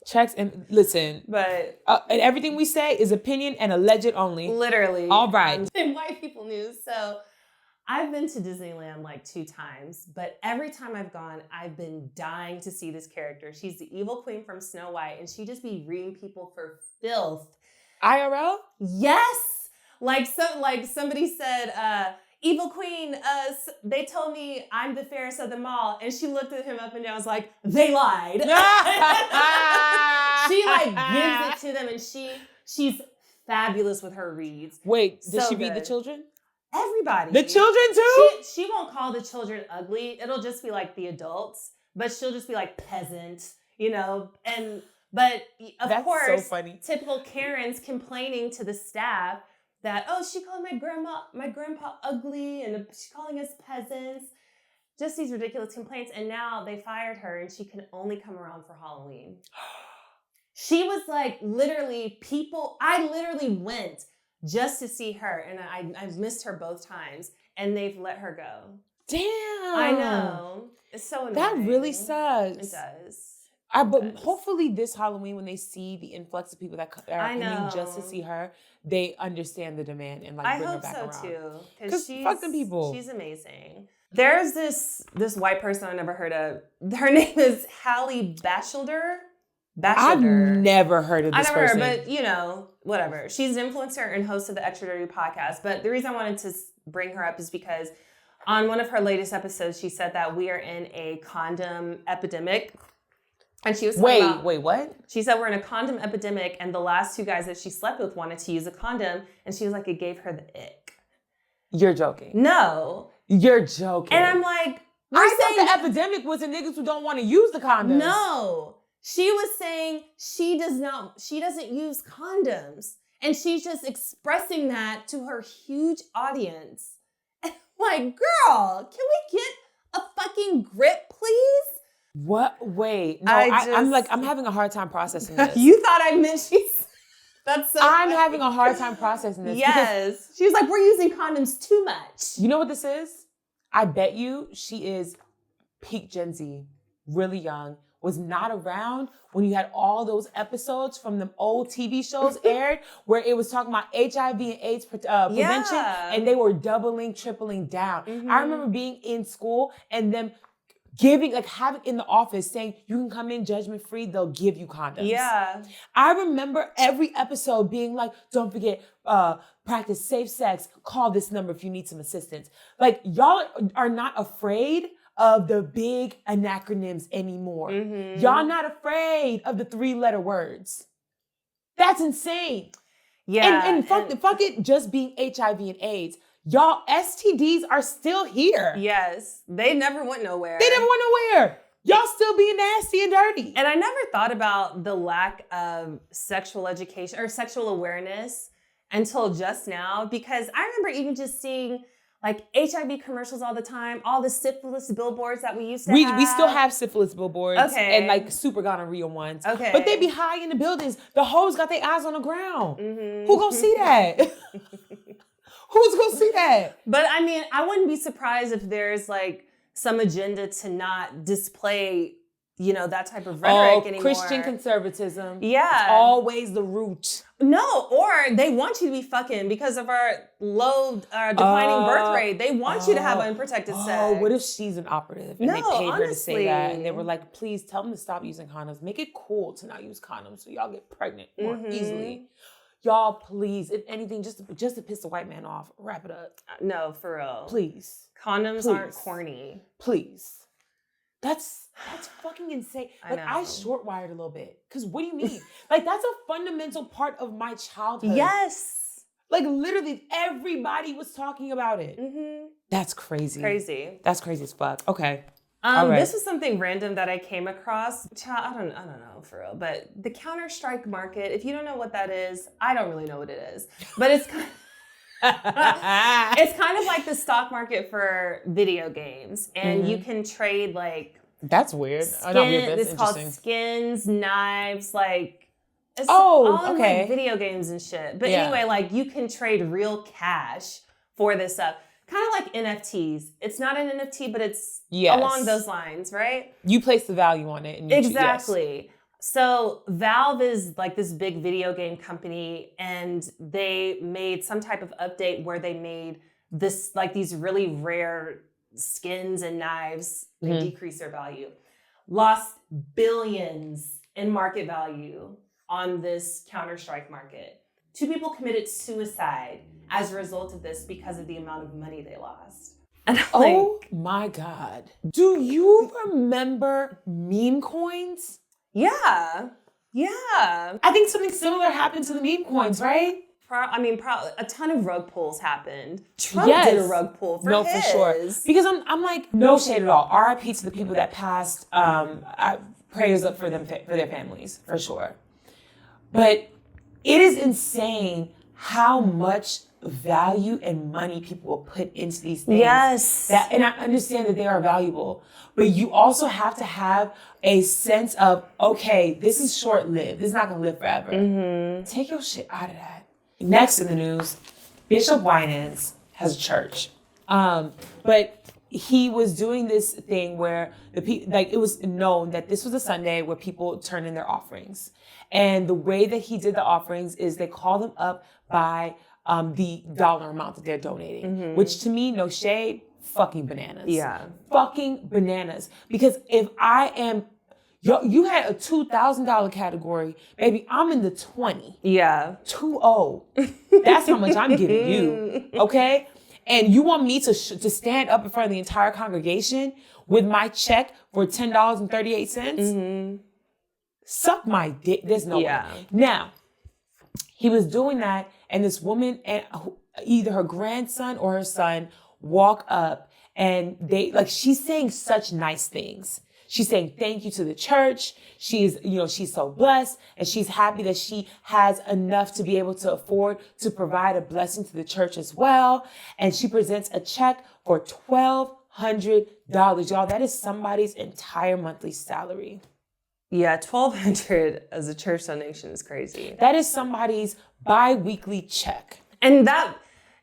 Checks and listen, but and everything we say is opinion and alleged only. Literally. All right. In white people news. So I've been to Disneyland like 2 times, but every time I've gone, I've been dying to see this character. She's the evil queen from Snow White, and she just be reading people for filth. IRL? Yes. Like somebody said, evil queen, they told me I'm the fairest of them all. And she looked at him up and down, was like, they lied. She like gives it to them, and she's fabulous with her reads. Wait, did she read the children? Everybody. The children too? She won't call the children ugly. It'll just be like the adults, but she'll just be like peasant, but of course, so funny. Typical Karens complaining to the staff that, she called my grandpa ugly, and she's calling us peasants. Just these ridiculous complaints. And now they fired her, and she can only come around for Halloween. She was like, I literally went just to see her, and I've missed her both times, and they've let her go. Damn. I know. It's so annoying. That really sucks. It does. But hopefully this Halloween, when they see the influx of people that are coming just to see her, they understand the demand and bring her back around. I hope so too. Because fuck them people. She's amazing. There's this white person I never heard of. Her name is Halle Batchelder. I've never heard of this person. But whatever. She's an influencer and host of the Extra Dirty podcast. But the reason I wanted to bring her up is because on one of her latest episodes, she said that we are in a condom epidemic. And she was wait, what? She said we're in a condom epidemic, and the last 2 guys that she slept with wanted to use a condom, and she was like, it gave her the ick. You're joking. No. You're joking. And I'm like, I thought the epidemic was the niggas who don't want to use the condoms. No. She was saying she doesn't use condoms. And she's just expressing that to her huge audience. And I'm like, girl, can we get a fucking grip, please? What? Wait. No, I'm having a hard time processing this. You thought I meant she's... That's so I'm funny. having a hard time processing this. Yes. She was like, we're using condoms too much. You know what this is? I bet you she is peak Gen Z, really young, was not around when you had all those episodes from the old TV shows aired where it was talking about HIV and AIDS prevention, and they were doubling, tripling down. I remember being in school and them giving, like having in the office saying, you can come in judgment free, they'll give you condoms. Yeah. I remember every episode being like, don't forget, practice safe sex, call this number if you need some assistance. Like, y'all are not afraid of the big acronyms anymore. Y'all not afraid of the 3-letter words. That's insane. Yeah. And fuck it just being HIV and AIDS. Y'all, STDs are still here. Yes. They never went nowhere. They never went nowhere. Y'all still being nasty and dirty. And I never thought about the lack of sexual education or sexual awareness until just now, because I remember even just seeing like HIV commercials all the time, all the syphilis billboards that we used to have. We still have syphilis billboards and like super gonorrhea ones. Okay. But they be high in the buildings. The hoes got their eyes on the ground. Who gonna see that? Who's gonna see that? But I mean, I wouldn't be surprised if there's like some agenda to not display, you know, that type of rhetoric anymore. Christian conservatism. Yeah. It's always the root. No, or they want you to be fucking because of our low declining birth rate. They want you to have unprotected sex. Oh, what if she's an operative and they paid her to say that? And they were honestly. like, please tell them to stop using condoms. Make it cool to not use condoms so y'all get pregnant more easily. Y'all, please, if anything, just to piss the white man off, wrap it up. No, for real. Please. Condoms Please. aren't corny. Please. That's fucking insane. Like, I know. short wired a little bit. Because what do you mean? Like, that's a fundamental part of my childhood. Yes. Like, literally, everybody was talking about it. That's crazy. Crazy. That's crazy as fuck. Okay. All right. This was something random that I came across. I don't know for real, but the Counter-Strike market, if you don't know what that is, I don't really know what it is. But it's kind it's kind of like the stock market for video games. And you can trade like That's weird. it's called skins, knives, like it's Oh, all in, okay. like, video games and shit. But Yeah. anyway, like you can trade real cash for this stuff. Kind of like NFTs. It's not an NFT, but it's along those lines, right? You place the value on it. And you Exactly. So Valve is like this big video game company, and they made some type of update where they made this like these really rare skins and knives. They decrease their value. Lost billions in market value on this Counter-Strike market. 2 people committed suicide as a result of this because of the amount of money they lost. And I'm Oh my God. Do you remember meme coins? yeah. I think something similar happened to the meme coins, right? A ton of rug pulls happened. Trump Yes. did a rug pull for No, his. for sure. Because I'm like, no shade at all. RIP to the people that passed. Prayers up for them, for their families, for sure. But it is insane how much value and money people will put into these things. Yes. And I understand that they are valuable, but you also have to have a sense of, okay, this is short-lived. This is not going to live forever. Take your shit out of that. Next in the news, Bishop Winans has a church. But he was doing this thing where it was known that this was a Sunday where people turn in their offerings. And the way that he did the offerings is they call them up by the dollar amount that they're donating, which to me, no shade, fucking bananas. Yeah. Fucking bananas. Because if I am, you had a $2,000 category, baby, I'm in the 20. Yeah. 2-0. That's how much I'm giving you. Okay? And you want me to stand up in front of the entire congregation with my check for $10.38? Suck my dick. There's no way. Now, he was doing that, and this woman, and either her grandson or her son, walk up, and she's saying such nice things. She's saying thank you to the church. She's so blessed, and she's happy that she has enough to be able to afford to provide a blessing to the church as well. And she presents a check for $1,200. Y'all, that is somebody's entire monthly salary. Yeah, $1,200 as a church donation is crazy. That is somebody's bi-weekly check. And that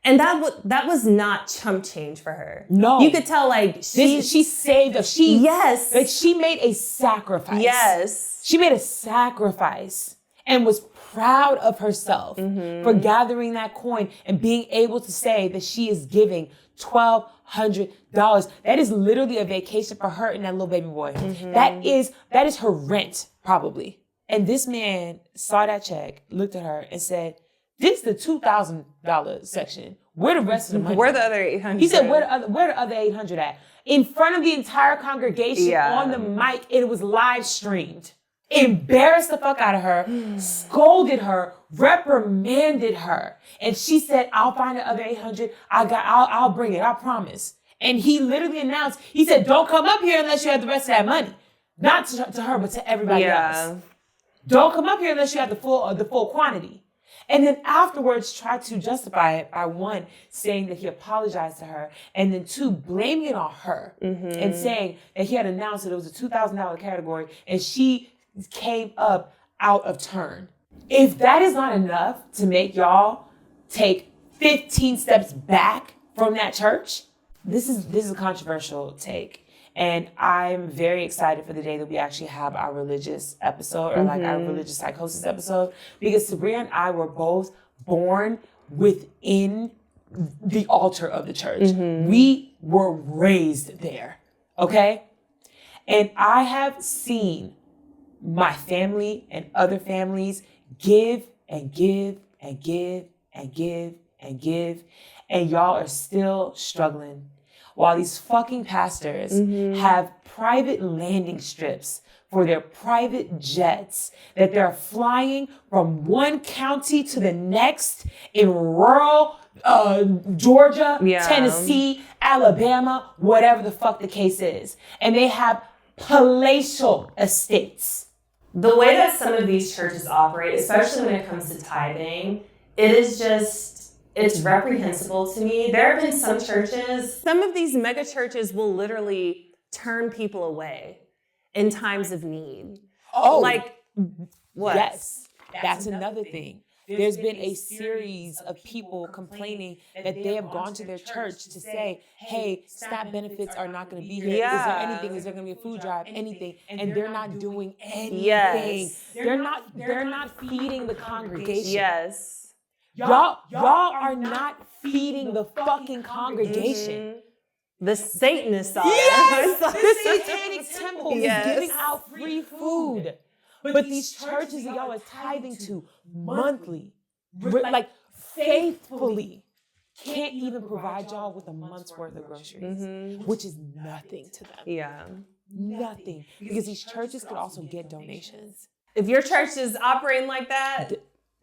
was not chump change for her. No. You could tell, like, she saved up. Yes. Like, she made a sacrifice. Yes. She made a sacrifice and was proud of herself for gathering that coin and being able to say that she is giving $1,200. That is literally a vacation for her and that little baby boy. That is her rent, probably. And this man saw that check, looked at her and said, this is the $2,000 section. Where the rest of the money? Where the other 800? He said, where the other 800 at? In front of the entire congregation on the mic. It was live streamed. Embarrassed the fuck out of her, scolded her, reprimanded her. And she said, I'll find the other 800. I'll bring it. I promise. And he literally announced, he said, don't come up here unless you have the rest of that money. Not to her, but to everybody else. Don't come up here unless you have the full quantity. And then afterwards tried to justify it by one, saying that he apologized to her, and then two, blaming it on her and saying that he had announced that it was a $2,000 category and she came up out of turn. If that is not enough to make y'all take 15 steps back from that church, this is a controversial take. And I'm very excited for the day that we actually have our religious episode or like our religious psychosis episode, because Tabria and I were both born within the altar of the church. We were raised there. Okay. And I have seen my family and other families give and give and give and give and give. And y'all are still struggling. While these fucking pastors have private landing strips for their private jets that they're flying from one county to the next in rural Georgia, Tennessee, Alabama, whatever the fuck the case is. And they have palatial estates. The way that some of these churches operate, especially when it comes to tithing, it is just... it's reprehensible to me. There have been some churches, some of these mega churches will literally turn people away in times of need. Oh, like what? Yes, that's another thing. There's been a series of people complaining that they have gone to their church to say, hey, SNAP benefits are not going to be here. Is there anything? Is there going to be a food drive? Anything? And they're not doing anything. Yes. They're not feeding the congregation. Yes. Y'all are not feeding the fucking congregation. The Satanists are. Yes! The Satanic Temple is giving out free food. But these churches that y'all are tithing to monthly, like faithfully, can't even provide y'all with a month's worth of groceries, which is nothing to them. Yeah. Nothing. Because these churches could also get donations. If your church is operating like that,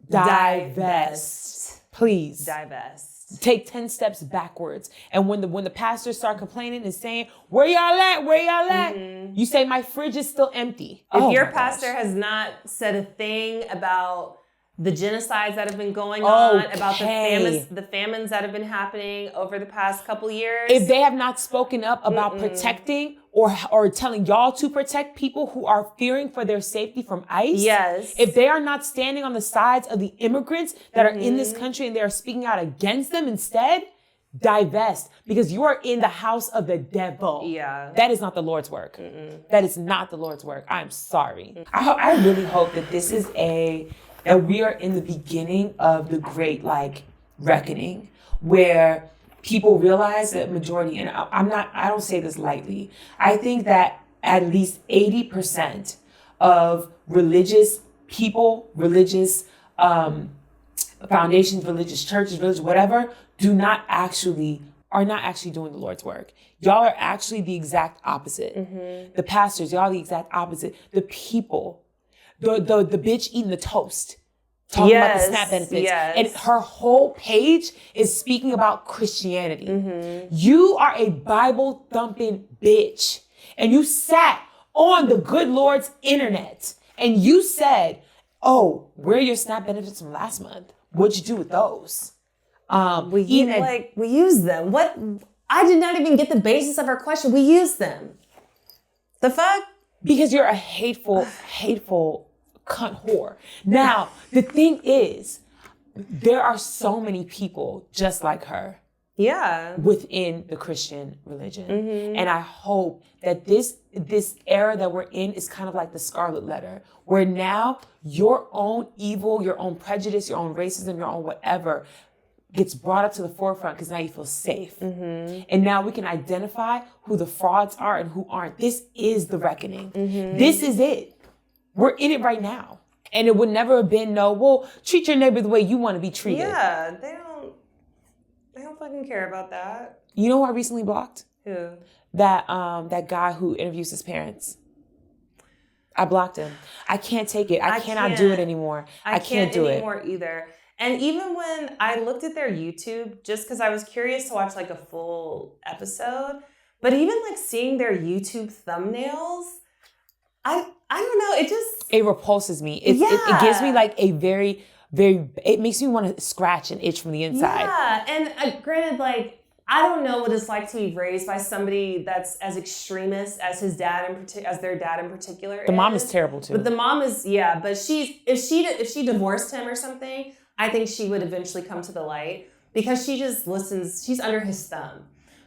divest. Please. Divest. Take 10 steps backwards. And when the pastors start complaining and saying, where y'all at? Where y'all at? You say, my fridge is still empty. If your pastor has not said a thing about the genocides that have been going on, about the famines that have been happening over the past couple years. If they have not spoken up about protecting or telling y'all to protect people who are fearing for their safety from ICE. Yes. If they are not standing on the sides of the immigrants that are in this country and they are speaking out against them instead, divest, because you are in the house of the devil. Yeah. That is not the Lord's work. That is not the Lord's work. I'm sorry. I really hope that this is that we are in the beginning of the great reckoning where people realize that majority, and I don't say this lightly, I think that at least 80% of religious people, religious foundations, religious churches, religious whatever, are not actually doing the Lord's work. Y'all are actually the exact opposite. The pastors, y'all are the exact opposite. The people, the bitch eating the toast, talking about the SNAP benefits. And her whole page is speaking about Christianity. You are a Bible thumping bitch. And you sat on the good Lord's internet and you said, oh, where are your SNAP benefits from last month? What'd you do with those? We use them. What? I did not even get the basis of her question. We use them. The fuck? Because you're a hateful cunt whore. Now, the thing is, there are so many people just like her. Yeah. Within the Christian religion. And I hope that this era that we're in is kind of like the Scarlet Letter, where now your own evil, your own prejudice, your own racism, your own whatever gets brought up to the forefront because now you feel safe. And now we can identify who the frauds are and who aren't. This is the reckoning. This is it. We're in it right now. And it would never have been treat your neighbor the way you want to be treated. Yeah, they don't fucking care about that. You know who I recently blocked? Who? That guy who interviews his parents. I blocked him. I can't take it. I cannot do it anymore. I can't do it anymore either. And even when I looked at their YouTube, just because I was curious to watch like a full episode, but even like seeing their YouTube thumbnails, I don't know. It repulses me. It gives me like a very, very, it makes me want to scratch and itch from the inside. Yeah. And granted, like, I don't know what it's like to be raised by somebody that's as extremist as his dad as their dad in particular. The mom is terrible too. But the mom is, yeah. But if she divorced him or something, I think she would eventually come to the light because she just listens. She's under his thumb.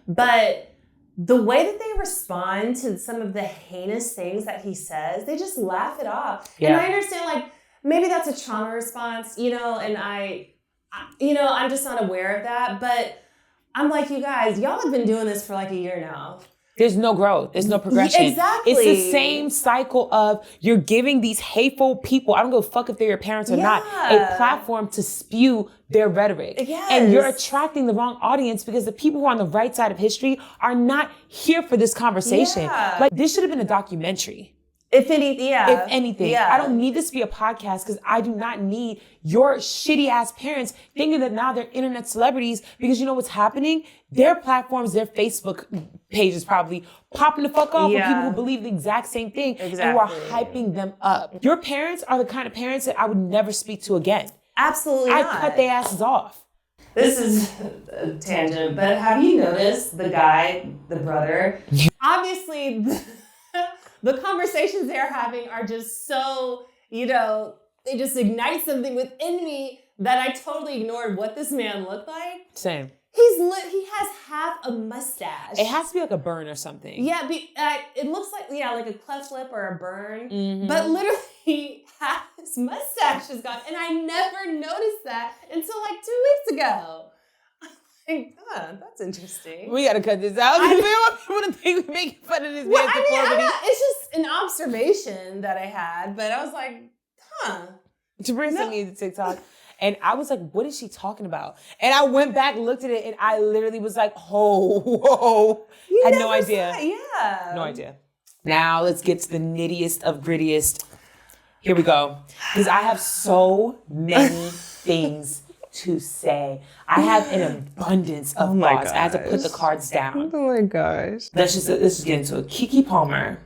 But the way that they respond to some of the heinous things that he says, they just laugh it off. Yeah. And I understand, like, maybe that's a trauma response, and I'm just not aware of that. But I'm like, you guys, y'all have been doing this for like a year now. There's no growth. There's no progression. Exactly. It's the same cycle of you're giving these hateful people, I don't give a fuck if they're your parents or not, a platform to spew their rhetoric. Yes. And you're attracting the wrong audience because the people who are on the right side of history are not here for this conversation. Yeah. Like, this should have been a documentary. If anything, I don't need this to be a podcast because I do not need your shitty ass parents thinking that now they're internet celebrities because you know what's happening? Their platforms, their Facebook pages probably popping the fuck off with people who believe the exact same thing and who are hyping them up. Your parents are the kind of parents that I would never speak to again. Absolutely not. I cut their asses off. This is a tangent, but have you noticed the guy, the brother? Obviously, the conversations they're having are just so, they just ignite something within me that I totally ignored what this man looked like. Same. He has half a mustache. It has to be like a burn or something. Yeah, it looks like, like a cleft lip or a burn. But literally, half his mustache is gone. And I never noticed that until like 2 weeks ago. Like, that's interesting. We gotta cut this out. We don't want people to think we're making fun of this man's deformity. It's just an observation that I had, but I was like, Tabria sent me the TikTok, and I was like, what is she talking about? And I went back, looked at it, and I literally was like, whoa. Had no idea. No idea. Now let's get to the nittiest of grittiest. Here we go. Because I have so many things to say. I have an abundance of thoughts. I had to put the cards down. Oh my gosh. Let's just get into it. Keke Palmer,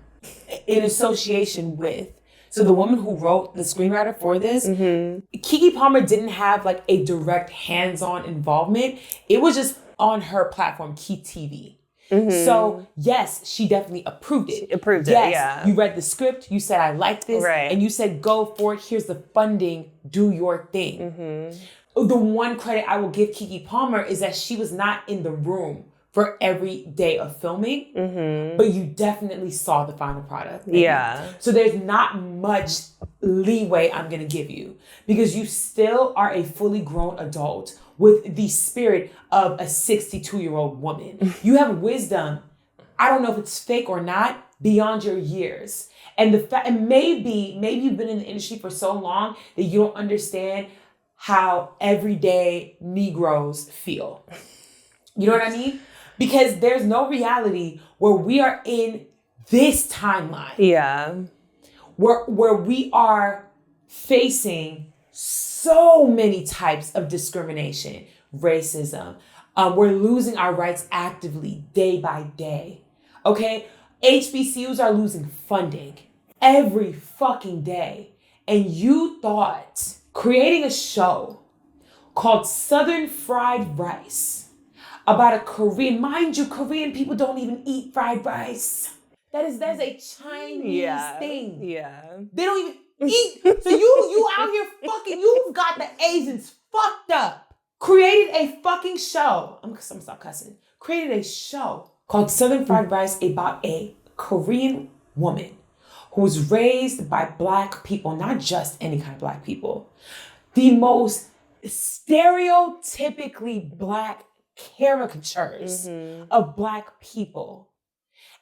in association with, so the woman who wrote the screenwriter for this, Keke Palmer didn't have like a direct hands-on involvement. It was just on her platform, Keep TV. So yes, she definitely approved it. Yes, you read the script, you said, I like this, and you said, go for it. Here's the funding, do your thing. The one credit I will give Keke Palmer is that she was not in the room for every day of filming, but you definitely saw the final product. So there's not much leeway I'm going to give you because you still are a fully grown adult with the spirit of a 62-year-old woman. You have wisdom. I don't know if it's fake or not, beyond your years. And the fact, and maybe you've been in the industry for so long that you don't understand how everyday Negroes feel. You know what I mean? Because there's no reality where we are in this timeline. Where we are facing so many types of discrimination, racism. We're losing our rights actively day by day. Okay? HBCUs are losing funding every fucking day. And you thought creating a show called Southern Fried Rice about a Korean, mind you, Korean people don't even eat fried rice. That is a Chinese thing. Yeah. They don't even eat. So you out here fucking, you've got the Asians fucked up. Created a fucking show. I'm gonna stop cussing. Created a show called Southern Fried Rice about a Korean woman who was raised by Black people, not just any kind of Black people. The most stereotypically Black caricatures of Black people.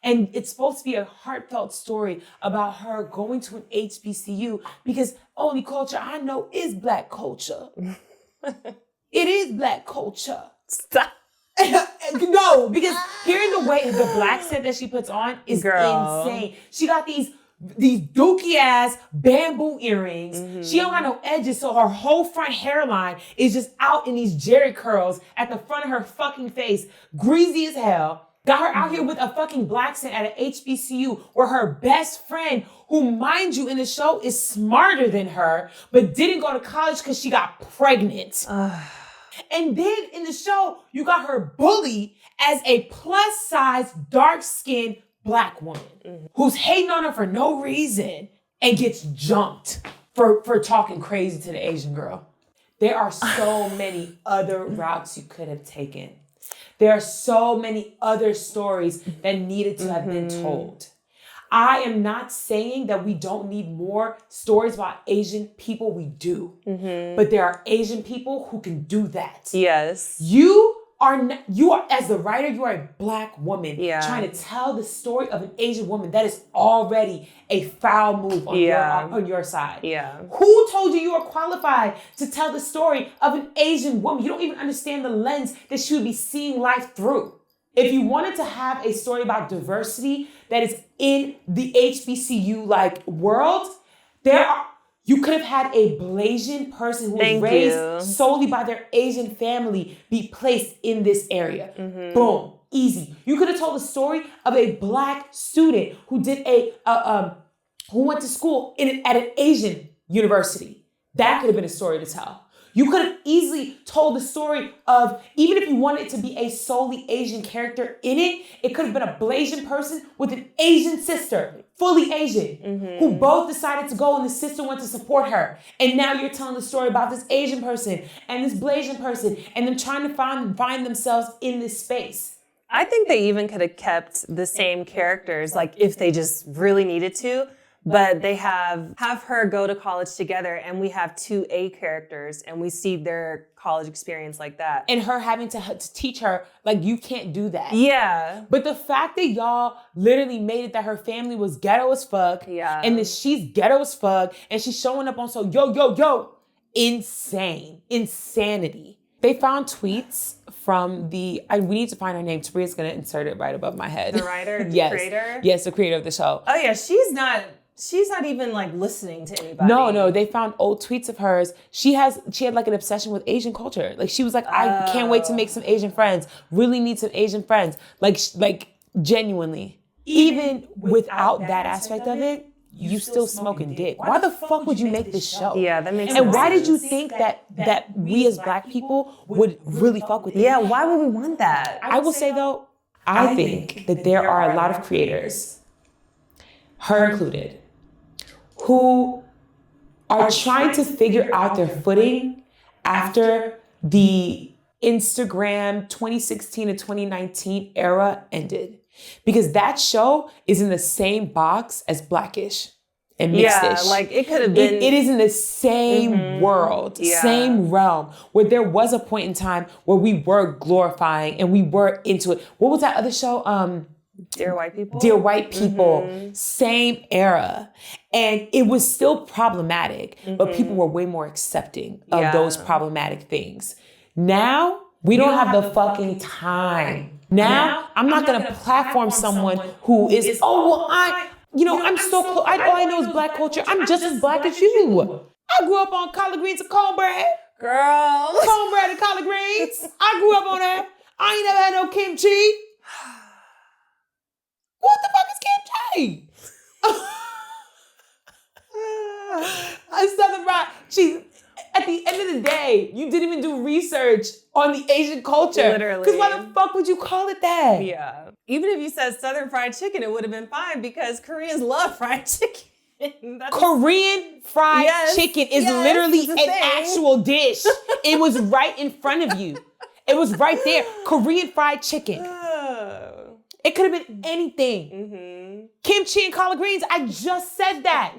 And it's supposed to be a heartfelt story about her going to an HBCU because only culture I know is Black culture. It is Black culture. Stop. No, because hearing the way the Black scent that she puts on is insane. She got these dookie ass bamboo earrings. She don't got no edges, so her whole front hairline is just out in these jerry curls at the front of her fucking face, greasy as hell. Got her out here with a fucking Black scent at an HBCU where her best friend, who mind you in the show is smarter than her, but didn't go to college because she got pregnant. And then in the show, you got her bully as a plus size, dark skinned Black woman who's hating on her for no reason and gets jumped for talking crazy to the Asian girl. There are so many other routes you could have taken. There are so many other stories that needed to have been told. I am not saying that we don't need more stories about Asian people. We do. But there are Asian people who can do that. Yes. You are, as the writer, you are a Black woman trying to tell the story of an Asian woman. That is already a foul move on your side. Yeah. Who told you are qualified to tell the story of an Asian woman? You don't even understand the lens that she would be seeing life through. If you wanted to have a story about diversity that is in the HBCU like world, you could have had a Blasian person who was raised solely by their Asian family be placed in this area. Boom, easy. You could have told the story of a Black student who did who went to school at an Asian university. That could have been a story to tell. You could have easily told the story of, even if you wanted it to be a solely Asian character in it, it could have been a Blasian person with an Asian sister, fully Asian, who both decided to go and the sister went to support her. And now you're telling the story about this Asian person and this Blasian person and them trying to find themselves in this space. I think they even could have kept the same characters, like if they just really needed to. But they have her go to college together, and we have two A characters, and we see their college experience like that. And her having to teach her, like, you can't do that. Yeah. But the fact that y'all literally made it that her family was ghetto as fuck, and that she's ghetto as fuck, and she's showing up on yo, insanity. They found tweets from we need to find her name. Tabria's gonna insert it right above my head. The writer, the creator? Yes, the creator of the show. Oh yeah, she's not even like listening to anybody. No, they found old tweets of hers. She had like an obsession with Asian culture. Like she was like, I can't wait to make some Asian friends. Really need some Asian friends. Like genuinely. Even without that aspect of it, you still smoking dick. Why the fuck would you make this show? Yeah, that makes sense. And why did you think that we as Black people would really fuck with it? Yeah, why would we want that? I will say though, I think that there are a lot of creators, her included, who are trying to figure out their footing after the Instagram 2016 to 2019 era ended. Because that show is in the same box as Blackish and Mixedish. Yeah, like it could have been. It is in the same world, same realm, where there was a point in time where we were glorifying and we were into it. What was that other show? Dear White People? Dear White People, same era. And it was still problematic, but people were way more accepting of those problematic things. Now, we don't have the fucking time. Now, I'm not going to platform someone who is, I'm so close. All I know is Black culture. I'm just as Black as you. I grew up on collard greens and cornbread. Girl. Cornbread and collard greens. I grew up on that. I ain't never had no kimchi. What the fuck is kimchi? I Southern rock. At the end of the day, you didn't even do research on the Asian culture. Literally. Because why the fuck would you call it that? Yeah. Even if you said Southern fried chicken, it would have been fine because Koreans love fried chicken. Korean fried chicken is literally an actual dish. It was right in front of you. It was right there. Korean fried chicken. It could have been anything. Mm-hmm. Kimchi and collard greens. I just said that.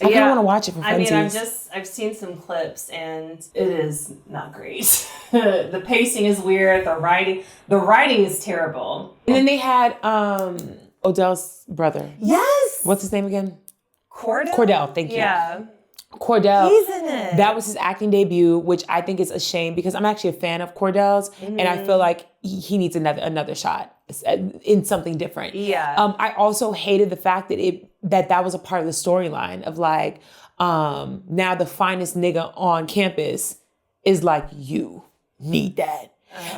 I kind of want to watch it for funsies. I mean, I've seen some clips and it is not great. The pacing is weird. The writing is terrible. And then they had Odell's brother. Yes. What's his name again? Cordell. Thank you. Yeah. Cordell. He's in it. That was his acting debut, which I think is a shame because I'm actually a fan of Cordell's, and I feel like he needs another shot in something different. Yeah. I also hated the fact that that was a part of the storyline of like, now the finest nigga on campus is like, you need that.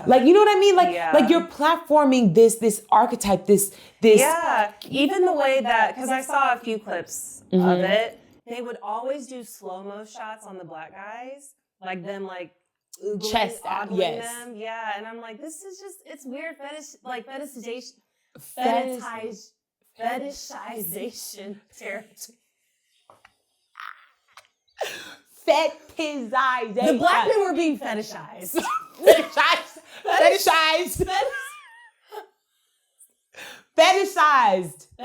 Like, you know what I mean? Like you're platforming this archetype, this. Yeah. Even the way that, because I saw a few clips of it, they would always do slow-mo shots on the black guys, like them like chest out, yes. them. Yeah, and I'm like, this is just, it's weird fetishization territory. Fetishization. The black men were being fetishized. Fetishized. Fetishized.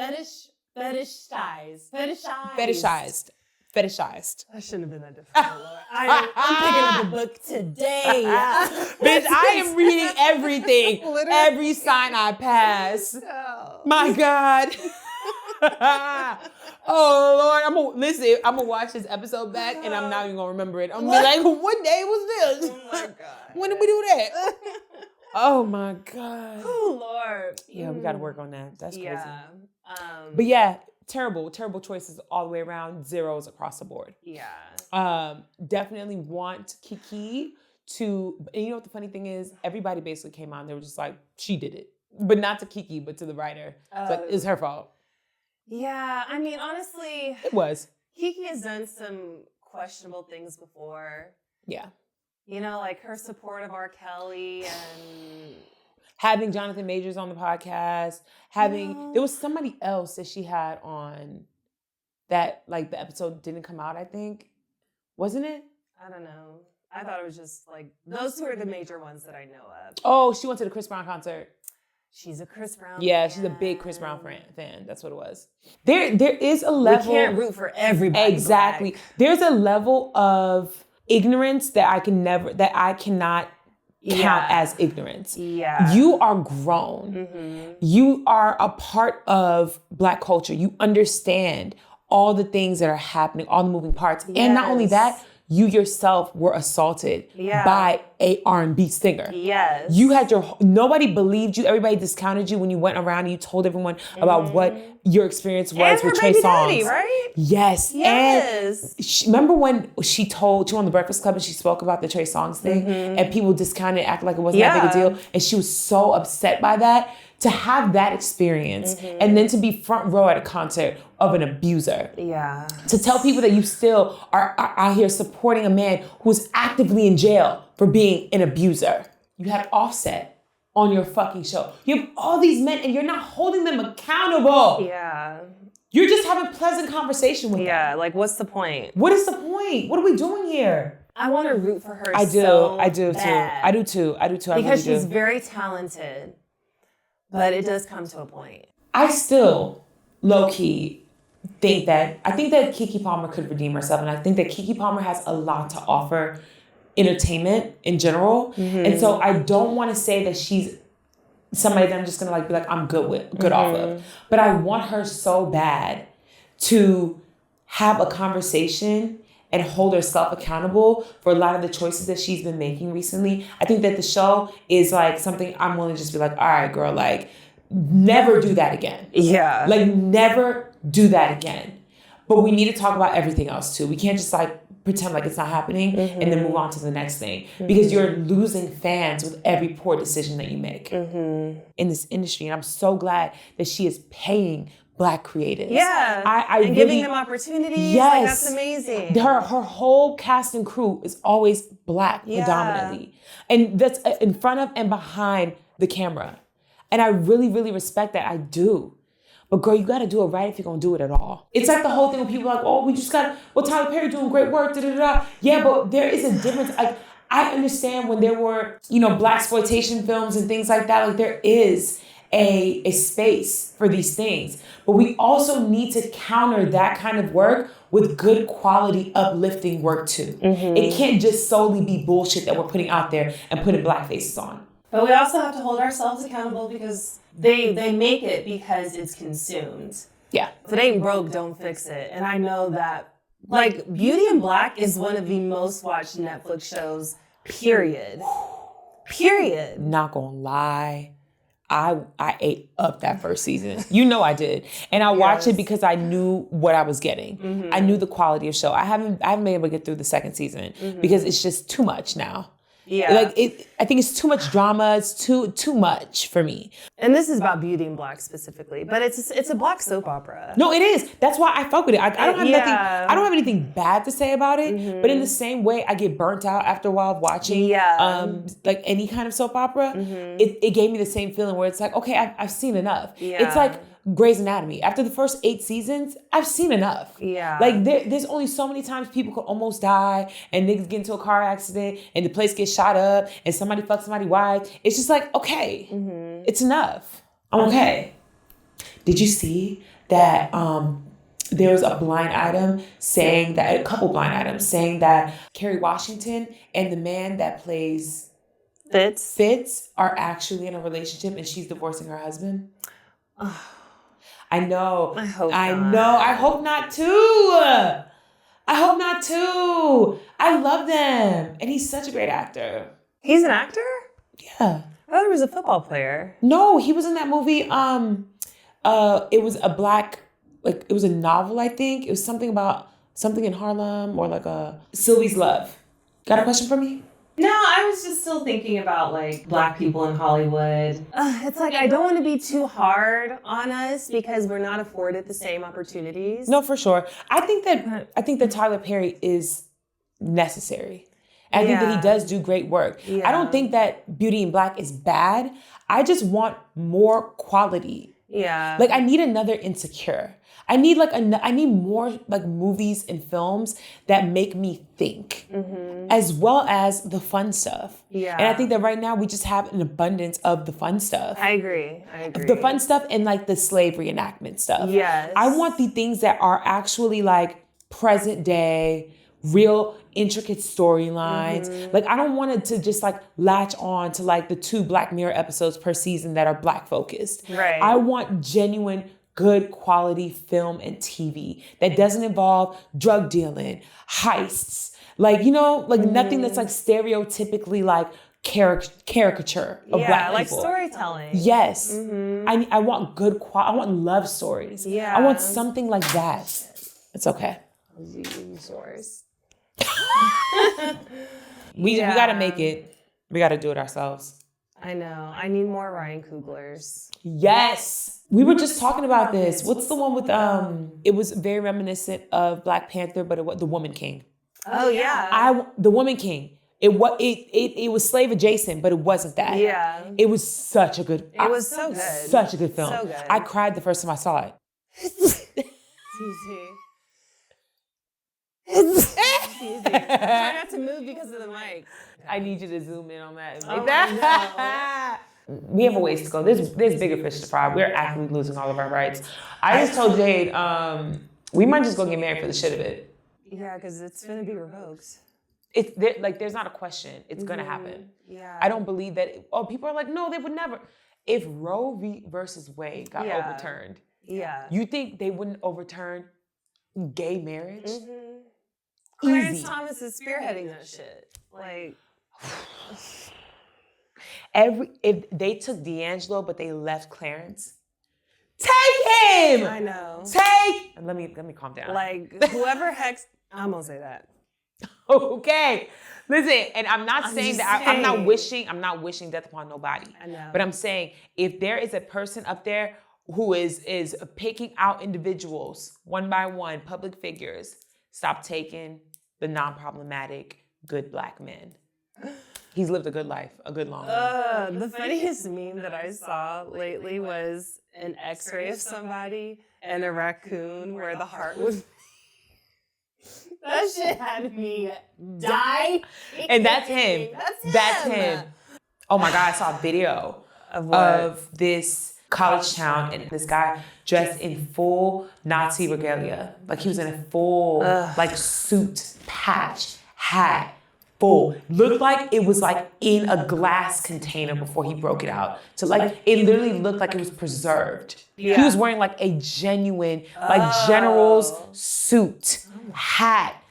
That shouldn't have been that difficult. I'm picking up the book today. Bitch, I am reading everything. Literally. Every sign I pass. Oh. My God. Oh Lord, I'm gonna watch this episode back and I'm not even gonna remember it. I'm gonna be like, what day was this? Oh my God. When did we do that? Oh my God. Oh Lord. Yeah, we gotta work on that. That's crazy. Yeah. But yeah, terrible choices all the way around, zeros across the board. Yeah. Definitely want Keke to, and you know what the funny thing is? Everybody basically came on, they were just like, she did it. But not to Keke, but to the writer. It's like, it's her fault. Yeah, I mean, honestly. It was. Keke has done some questionable things before. Yeah. You know, like her support of R. Kelly and having Jonathan Majors on the podcast, there was somebody else that she had on that, like, the episode didn't come out, I think. Wasn't it? I don't know. I thought it was just, like, those two are the major ones that I know of. Oh, she went to the Chris Brown concert. She's a Chris Brown fan. She's a big Chris Brown fan. That's what it was. There is a level. We can't root for everybody. Exactly. Black. There's a level of ignorance that I cannot count as ignorance. Yeah. You are grown. Mm-hmm. You are a part of Black culture. You understand all the things that are happening, all the moving parts. Yes. And not only that, you yourself were assaulted by a R&B singer. Yes. You had nobody believed you. Everybody discounted you when you went around and you told everyone about what your experience was with Trey Songz. Daddy, right? Yes. Yes. And remember when she went on the Breakfast Club and she spoke about the Trey Songz thing and people discounted it, acted like it wasn't that big a deal. And she was so upset by that. To have that experience and then to be front row at a concert of an abuser. Yeah. To tell people that you still are out here supporting a man who's actively in jail for being an abuser. You had Offset on your fucking show. You have all these men and you're not holding them accountable. Yeah. You're just having pleasant conversation with them. Yeah, like what's the point? What is the point? What are we doing here? I want to root for her I do too. Bad. I do too. Because she's very talented. But it does come to a point. I still, low-key, think that Keke Palmer could redeem herself. And I think that Keke Palmer has a lot to offer entertainment in general. Mm-hmm. And so I don't want to say that she's somebody that I'm just going to be like, I'm good off of. But I want her so bad to have a conversation and hold herself accountable for a lot of the choices that she's been making recently. I think that the show is like something I'm willing to just be like, all right, girl, like never do that again. Yeah. Like never do that again. But we need to talk about everything else too. We can't just like pretend like it's not happening and then move on to the next thing because you're losing fans with every poor decision that you make in this industry. And I'm so glad that she is paying Black creatives. Yeah. I and really, giving them opportunities. Yes. Like, that's amazing. Her whole cast and crew is always Black predominantly. And that's in front of and behind the camera. And I really, really respect that. I do. But girl, you got to do it right if you're going to do it at all. It's like the whole thing when people are like, oh, we just got, well, Tyler Perry doing great work, da-da-da. Yeah, but there is a difference. Like, I understand when there were, blaxploitation films and things like that. Like, there is a space for these things. But we also need to counter that kind of work with good quality, uplifting work too. Mm-hmm. It can't just solely be bullshit that we're putting out there and putting Black faces on. But we also have to hold ourselves accountable because they make it because it's consumed. Yeah. If it ain't broke, don't fix it. And I know that, like, Beauty in Black is one of the most watched Netflix shows, period. Period. Not gonna lie. I ate up that first season. You know I did. And I watched it because I knew what I was getting. Mm-hmm. I knew the quality of show. I haven't been able to get through the second season because it's just too much now. Yeah. Like I think it's too much drama. It's too much for me. And this is about Beauty in Black specifically, but it's a Black soap opera. No, it is. That's why I fuck with it. I don't have nothing. I don't have anything bad to say about it. But in the same way, I get burnt out after a while of watching. Like any kind of soap opera. It gave me the same feeling where it's like, okay, I've seen enough. Yeah. It's like Grey's Anatomy. After the first 8 seasons, I've seen enough. Yeah. Like there's only so many times people could almost die and niggas get into a car accident and the place gets shot up and somebody fucks somebody's wife. It's just like, okay, it's enough. I'm okay. Did you see that there was a couple blind items saying that Kerry Washington and the man that plays Fitz are actually in a relationship and she's divorcing her husband? I know. I hope not. I hope not too. I love them. And he's such a great actor. He's an actor? Yeah. I thought he was a football player. No, he was in that movie. It was it was a novel, I think. It was something about something in Harlem or like Sylvie's Love. Got a question for me? No, I was just still thinking about like Black people in Hollywood. It's like I don't want to be too hard on us because we're not afforded the same opportunities. No, for sure. I think that Tyler Perry is necessary. I think that he does do great work. Yeah. I don't think that Beauty in Black is bad. I just want more quality. Yeah. Like I need another Insecure. I need more like movies and films that make me think, as well as the fun stuff. Yeah. And I think that right now we just have an abundance of the fun stuff. I agree. The fun stuff and like the slave reenactment stuff. Yes. I want the things that are actually like present day, real intricate storylines. Like I don't want it to just like latch on to like the 2 Black Mirror episodes per season that are Black focused. Right. I want genuine good quality film and TV that doesn't involve drug dealing, heists, like, nothing that's like stereotypically like caricature of Black people. Like storytelling. Yes. I want I want love stories. Yeah. I want something like that. It's okay. Yours. We got to make it. We got to do it ourselves. I know. I need more Ryan Coogler's. Yes. We were just talking about this. What's the one with it was very reminiscent of Black Panther, but it was The Woman King. Oh yeah. The Woman King. It was slave adjacent, but it wasn't that. Yeah. It was such a good. It was so good. Such a good film. So good. I cried the first time I saw it. Excuse me. Try not to move because of the mic. I need you to zoom in on that. No. We have a ways to go. There's bigger fish to fry. We're actively losing all of our rights. I just told Jade, we might just go get married for the shit of it. Yeah, because it's going to be revoked. There's not a question. It's going to happen. Yeah. I don't believe that. People are like, no, they would never. If Roe v. versus Wade got overturned, you think they wouldn't overturn gay marriage? Clarence Thomas is spearheading that shit. Like, if they took D'Angelo but they left Clarence, take him. I know. Let me calm down. Like whoever I'm gonna say that. Okay. Listen, and I'm not saying that I'm not wishing death upon nobody. I know. But I'm saying if there is a person up there who is picking out individuals one by one, public figures. Stop taking the non-problematic good Black men. He's lived a good life, a good long life. The funniest meme that I saw lately was an X-ray of somebody and a raccoon where the heart was. That shit had me die. And that's him. That's him. Oh my God, I saw a video of this college town and this guy dressed in full Nazi regalia. Like he was in a full like suit, patch, hat, full. Looked like it was like in a glass container before he broke it out. So like it literally looked like it was preserved. Yeah. He was wearing like a genuine like general's suit, hat,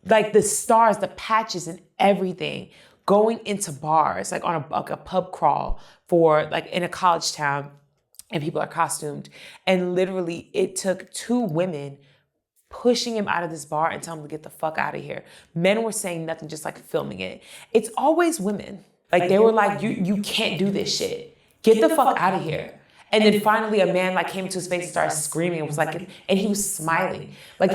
like the stars, the patches and everything. Going into bars, like on a pub crawl for like in a college town, and people are costumed. And literally it took 2 women pushing him out of this bar and telling him to get the fuck out of here. Men were saying nothing, just like filming it. It's always women. Like they were like, you can't do this shit. Get the fuck out of here. And then finally a man like came to his face and started screaming and was like, and he was smiling. Like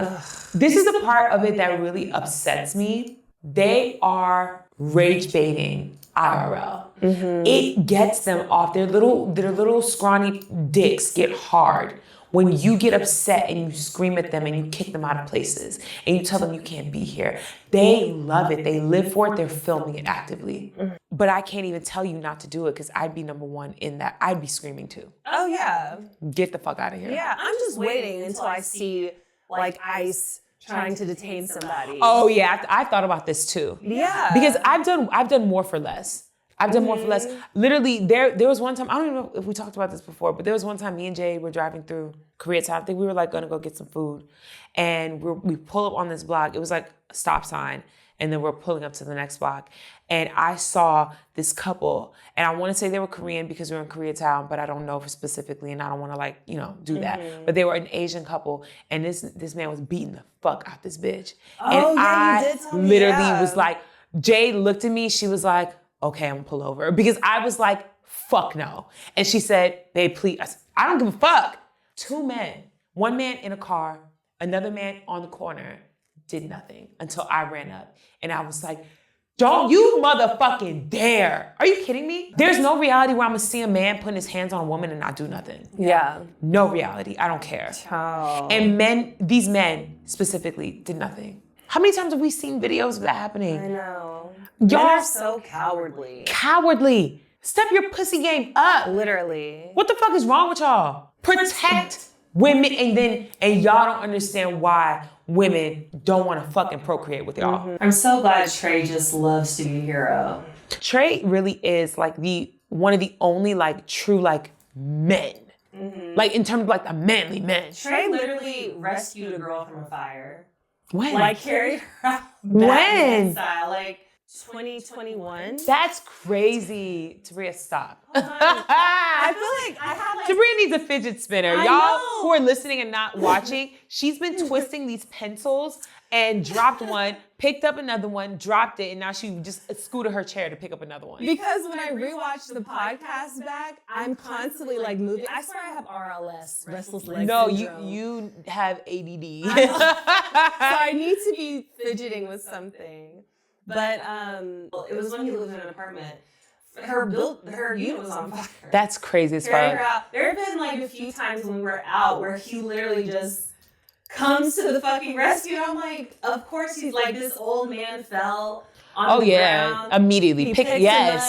this is the part of it that really upsets me. They are rage baiting IRL. Mm-hmm. It gets them off. Their little scrawny dicks get hard when you get upset and you scream at them and you kick them out of places and you tell them you can't be here. They love it. They live for it. They're filming it actively. But I can't even tell you not to do it because I'd be number one in that. I'd be screaming too. Oh yeah. Get the fuck out of here. Yeah, I'm just waiting until I see like ICE trying to detain somebody. Oh yeah, I thought about this too. Yeah. Because I've done more for less. I've done more for less. Literally, there was one time, I don't even know if we talked about this before, but there was one time me and Jay were driving through Koreatown. I think we were like gonna go get some food. And we pull up on this block. It was like a stop sign. And then we're pulling up to the next block. And I saw this couple, and I wanna say they were Korean because we were in Koreatown, but I don't know for specifically, and I don't wanna do that. But they were an Asian couple, and this man was beating the fuck out this bitch. Oh, and yeah, you did tell me, literally was like, Jay looked at me, she was like, okay, I'm gonna pull over. Because I was like, fuck no. And she said, babe, please. I said, I don't give a fuck. 2 men, 1 man in a car, another man on the corner, did nothing until I ran up. And I was like, don't you motherfucking dare. Are you kidding me? There's no reality where I'm gonna see a man putting his hands on a woman and not do nothing. Yeah. No reality, I don't care. Oh. And these men specifically did nothing. How many times have we seen videos of that happening? I know. Y'all are so cowardly. Cowardly. Step your pussy game up. Literally. What the fuck is wrong with y'all? Protect women and y'all don't understand why women don't want to fucking procreate with y'all. Mm-hmm. I'm so glad Trey just loves to be a hero. Trey really is like one of the only like true like men. Mm-hmm. Like in terms of like the manly men. Trey literally rescued a girl from a fire. When? Like carried her out when? Style, like 2021. That's crazy. Tabria, stop. I feel like I have like... Tabria needs a fidget spinner. Y'all who are listening and not watching, she's been twisting these pencils and dropped one, picked up another one, dropped it, and now she just scooted her chair to pick up another one. Because when I rewatch the podcast back, I'm constantly like moving. I swear I have RLS, restless leg syndrome. You have ADD. So I need to be fidgeting with something. But it was when he lived in an apartment. Her unit was on fire. That's crazy as fuck. There have been like a few times when we were out where he literally just comes to the fucking rescue. And I'm like, of course he's like, this old man fell on the ground. Immediately. He picked him up,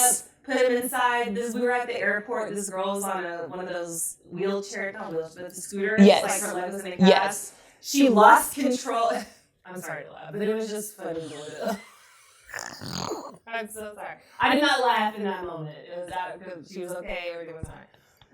put him inside. We were at the airport. This girl was on one of those wheelchair, not wheelchair, but the scooters. Yes. Like her leg was in a cast. Yes. She lost control. I'm sorry to laugh, but it was just funny. I'm so sorry. I did not laugh in that moment. It was that because she was okay, everything was fine.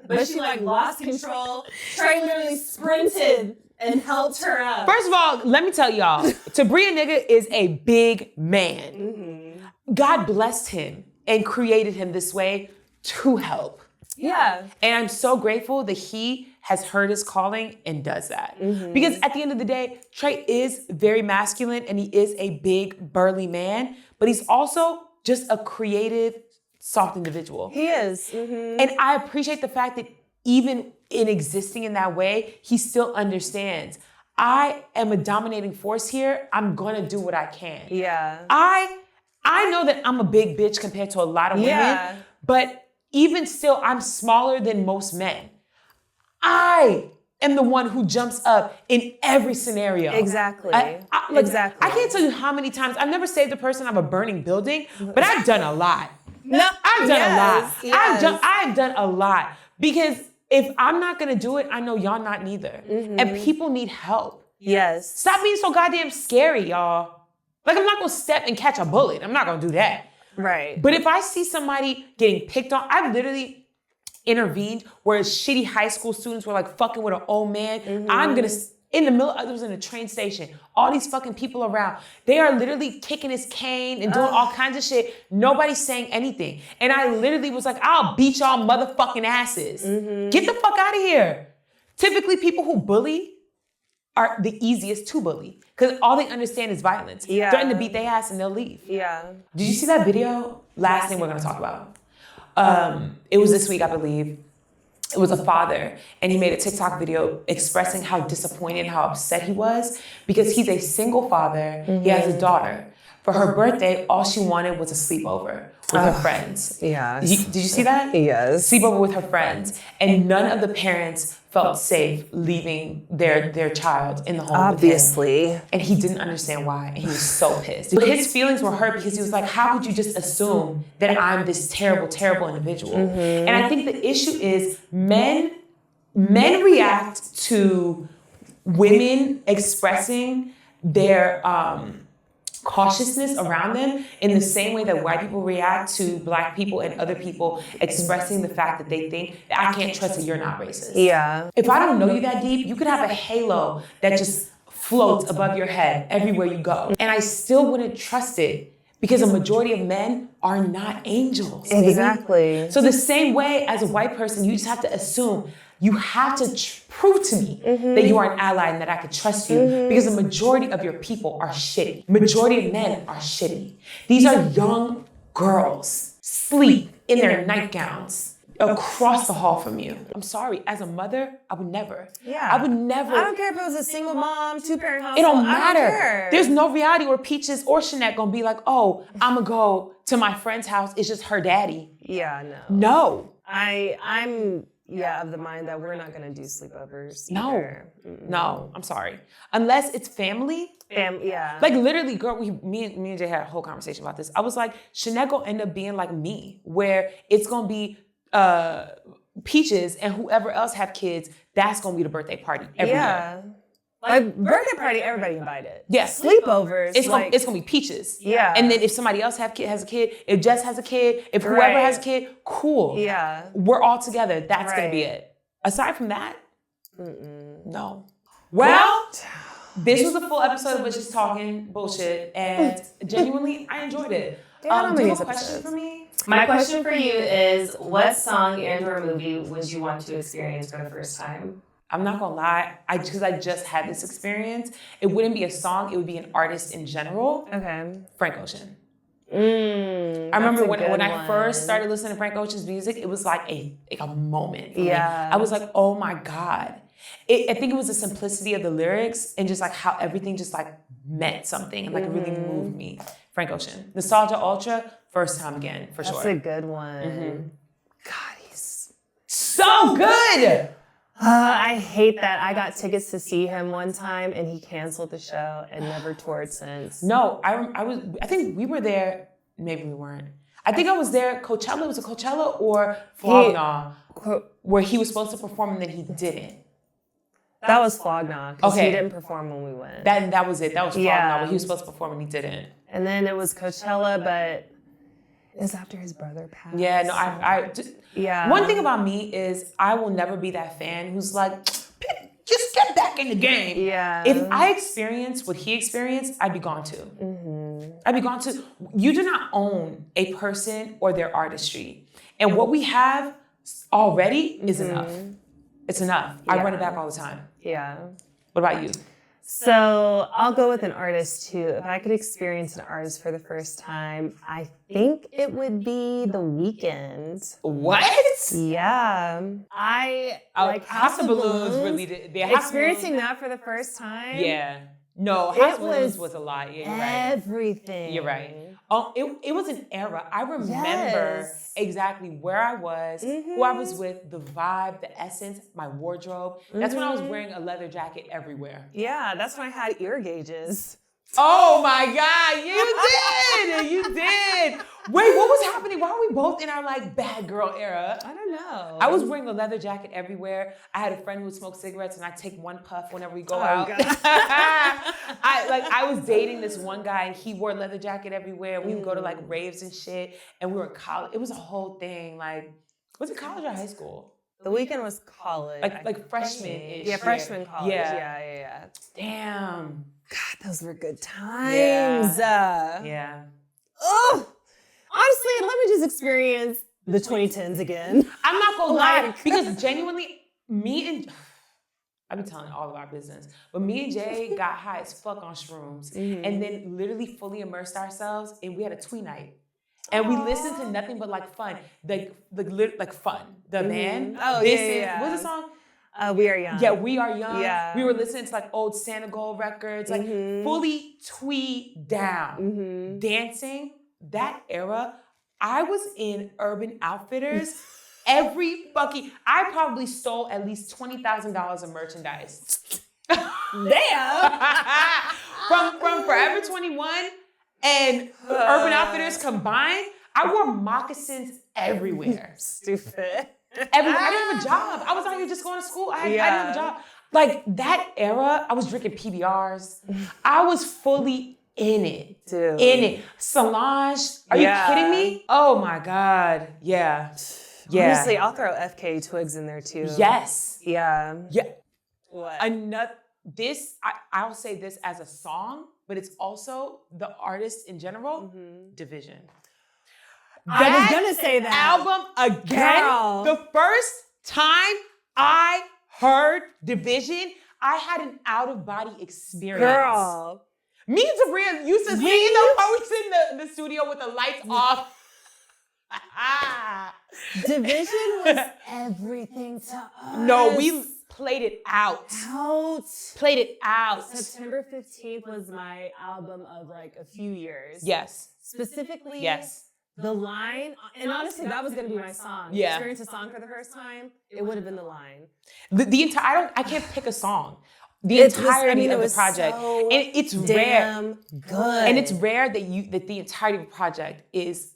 But she like lost control. Trey literally sprinted and helped her up. First of all, let me tell y'all, Tabria nigga is a big man. Mm-hmm. God blessed him and created him this way to help. Yeah. And I'm so grateful that he has heard his calling and does that. Mm-hmm. Because at the end of the day, Trey is very masculine and he is a big, burly man, but he's also just a creative, soft individual. He is. Mm-hmm. And I appreciate the fact that even in existing in that way, he still understands. I am a dominating force here. I'm gonna do what I can. Yeah. I know that I'm a big bitch compared to a lot of women, but even still, I'm smaller than most men. I am the one who jumps up in every scenario. Exactly. Exactly. I can't tell you how many times I've never saved a person out of a burning building, but I've done a lot. No, I've done a lot. Yes. I've done a lot because if I'm not gonna do it, I know y'all not neither. And people need help. Yes. Stop being so goddamn scary, y'all. Like, I'm not gonna step and catch a bullet. I'm not gonna do that. Right. But if I see somebody getting picked on, I've literally intervened where shitty high school students were like fucking with an old man. I'm gonna, in the middle, I was in a train station, all these fucking people around. They are literally kicking his cane and doing all kinds of shit. Nobody's saying anything. And I literally was like, I'll beat y'all motherfucking asses. Get the fuck out of here. Typically, people who bully are the easiest to bully because all they understand is violence. Threaten to beat their ass and they'll leave. Yeah. Did you see that video? Last thing we're gonna talk about. It was this week, I believe. It was a father, and he made a TikTok video expressing how disappointed and how upset he was because he's a single father. He has a daughter. For her birthday, all she wanted was a sleepover with her friends. Yeah. Did you see that? Yes. Sleepover with her friends, and none of the parents felt safe leaving their child in the home. Obviously. With him. And he didn't understand why, and he was so pissed. But his feelings were hurt because he was like, how could you just assume that I'm this terrible, terrible individual? And I think the issue is men react to women expressing their cautiousness around them in the same way that white people react to black people and other people expressing the fact that they think that I can't trust that you're not racist. Yeah. If I don't know you that deep, you could have a halo that just floats above your head everywhere you go. And I still wouldn't trust it because a majority of men are not angels. Exactly. Baby. So the same way as a white person, you just have to assume you have to prove to me that you are an ally and that I could trust you because the majority of your people are shitty. Majority of men are shitty. These are young girls sleep in their nightgowns across the hall from you. I'm sorry, as a mother, I would never. Yeah. I would never. I don't care if it was a single mom, two-parent household. It don't matter. I don't care. There's no reality where Peaches or Shanette gonna be like, oh, I'm gonna go to my friend's house. It's just her daddy. Yeah, no. No. I'm of the mind that we're not gonna do sleepovers. No, I'm sorry. Unless it's family. Yeah. Like literally, girl, me and Jay had a whole conversation about this. I was like, Shanette gonna end up being like me, where it's gonna be Peaches and whoever else have kids, that's gonna be the birthday party every year. Like birthday party, everybody invited. Yes. Sleepovers. It's gonna be Peaches. Yeah. And then if somebody else has a kid, if Jess has a kid, if whoever has a kid, cool. Yeah. We're all together. That's gonna be it. Aside from that, no. Well, this was a full episode of us just talking bullshit, and genuinely, I enjoyed it. Do you have a question for me? My question for you is, what song and/or movie would you want to experience for the first time? I'm not gonna lie, because I just had this experience. It wouldn't be a song; it would be an artist in general. Okay. Frank Ocean. I remember when I first started listening to Frank Ocean's music, it was like a moment for me. I was like, oh my God. I think it was the simplicity of the lyrics and just like how everything just like meant something and like it really moved me. Frank Ocean. Nostalgia Ultra, first time again, for sure. That's a good one. God, he's so good! I hate that. I got tickets to see him one time and he canceled the show and never toured since. No, I think we were there, maybe we weren't. I think I was there, Coachella, was it Coachella or Flognaw, where he was supposed to perform and then he didn't. That was Flognaw, because he didn't perform when we went. That was it. That was Flognaw, where he was supposed to perform and he didn't. And then it was Coachella, but it was after his brother passed. Yeah, no, One thing about me is I will never be that fan who's like, just get back in the game. Yeah. If I experienced what he experienced, I'd be gone too. I'd be gone too. You do not own a person or their artistry. And what we have already is enough. It's enough. I run it back all the time. Yeah. What about you? So I'll go with an artist too. If I could experience an artist for the first time, I think it would be The Weeknd. What? Yeah. I like House of Balloons really did. Experiencing that for the first time. Yeah. No, House of Balloons was a lot. Yeah, you're right. Everything. You're right. It was an era. I remember exactly where I was, who I was with, the vibe, the essence, my wardrobe. That's when I was wearing a leather jacket everywhere. Yeah, that's when I had ear gauges. Oh my God, you did. Wait, what was happening? Why are we both in our like bad girl era? I don't know. I was wearing a leather jacket everywhere. I had a friend who would smoke cigarettes and I'd take one puff whenever we go out. I was dating this one guy and he wore a leather jacket everywhere. We would go to like raves and shit and we were in college. It was a whole thing. Like, was it college or high school? The Weeknd was college. Like freshman-ish. Yeah, freshman college. Yeah. Damn. God, those were good times. Yeah. Oh, honestly, let me just experience the 2010s again. I'm not gonna lie, because genuinely, I've been telling all of our business, but me and Jay got high as fuck on shrooms and then literally fully immersed ourselves and we had a twee night. And we listened to nothing but like fun, like fun. The band. Oh, yeah. What's the song? We Are Young. Yeah, We Are Young. Yeah. We were listening to like old Santa Gold records, like fully twee down, dancing. That era, I was in Urban Outfitters. I probably stole at least $20,000 of merchandise. Damn. from Forever 21 and Urban Outfitters combined, I wore moccasins everywhere. Stupid. I didn't have a job. I was out here just going to school. I didn't have a job. Like that era, I was drinking PBRs. I was fully in it. Dude. In it. Solange, are you kidding me? Oh my God. Yeah. Honestly, I'll throw FK Twigs in there too. Yes. Yeah. Yeah. What? I'll say this as a song, but it's also the artist in general, Division. I was gonna say that album again. Girl. The first time I heard Division, I had an out-of-body experience. Girl. Me and Tabria used to sing while we was in the studio with the lights off. Division was everything to us. No, we played it out. Played it out. September 15th was my album of like a few years. Yes. Specifically, yes. The Line, and honestly, that was going to be my song. Yeah. Experience a song for the first time, it would have been The Line. The entire, I can't pick a song. The entirety of the project. So and it's damn good. And it's rare that the entirety of the project is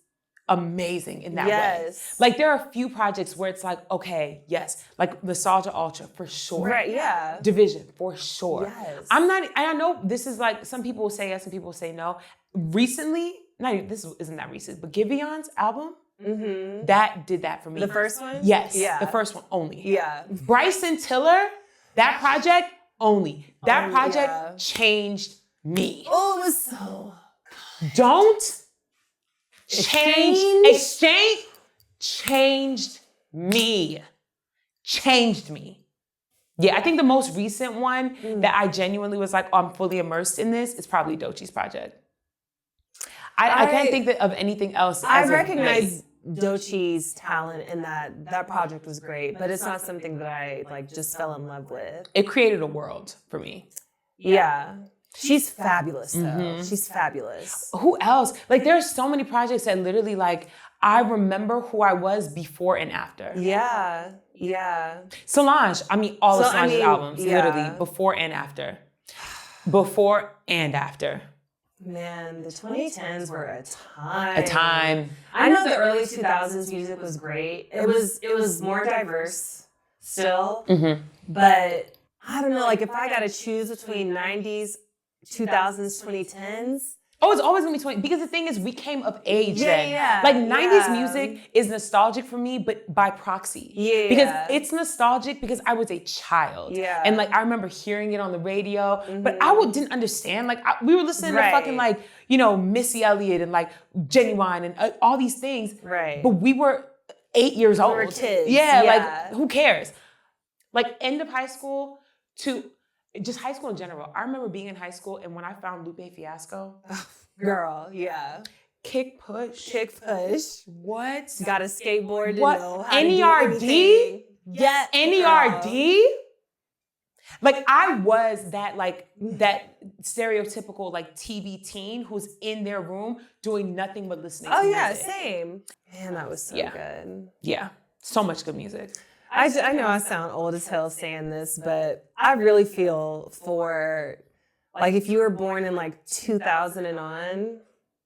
amazing in that way. Like there are a few projects where it's like, okay, yes, like Nostalgia Ultra for sure. Right, yeah. Division for sure. Yes. I know this is like, some people will say yes, some people will say no. Recently, this isn't that recent, but Givion's album, that did that for me. The first one? Yes. Yeah. The first one only. Yeah. Bryson Tiller, that project only. That project changed me. Oh, it was so good. Don't Exchange changed me. Changed me. Yeah, I think the most recent one that I genuinely was like, oh, I'm fully immersed in this is probably Doechie's project. I can't think of anything else. I recognize Doechie's talent in that project was great, but it's not something that I like just fell in love with. It created a world for me. Yeah. She's fabulous though. She's fabulous. Who else? Like there are so many projects that literally like, I remember who I was before and after. Yeah. Yeah. Solange, all of Solange's albums, literally before and after. Before and after. Man, the 2010s were a time. A time. I know the early 2000s music was great. It was more diverse still. But I don't know, like if I got to choose between 90s, 2000s, 2010s. Oh, it's always gonna be 20, because the thing is we came of age then. Yeah, like 90s music is nostalgic for me, but by proxy. Yeah. Because it's nostalgic because I was a child. Yeah. And like I remember hearing it on the radio, but I didn't understand. Like we were listening to fucking like, Missy Elliott and like Genuine and all these things. Right. But we were 8 years old. We were kids. Yeah, like who cares? Like end of high school to just high school in general. I remember being in high school, and when I found Lupe Fiasco, girl, yeah. Kick push. What? Got a skateboard to What? know how to do NERD? anything. Yeah. NERD? Like, I was that stereotypical like TV teen who's in their room doing nothing but listening to music. Same. Man, that was so good. Yeah, so much good music. I know I sound old as hell saying this, but I really feel for, like, if you were born in like 2000 and on,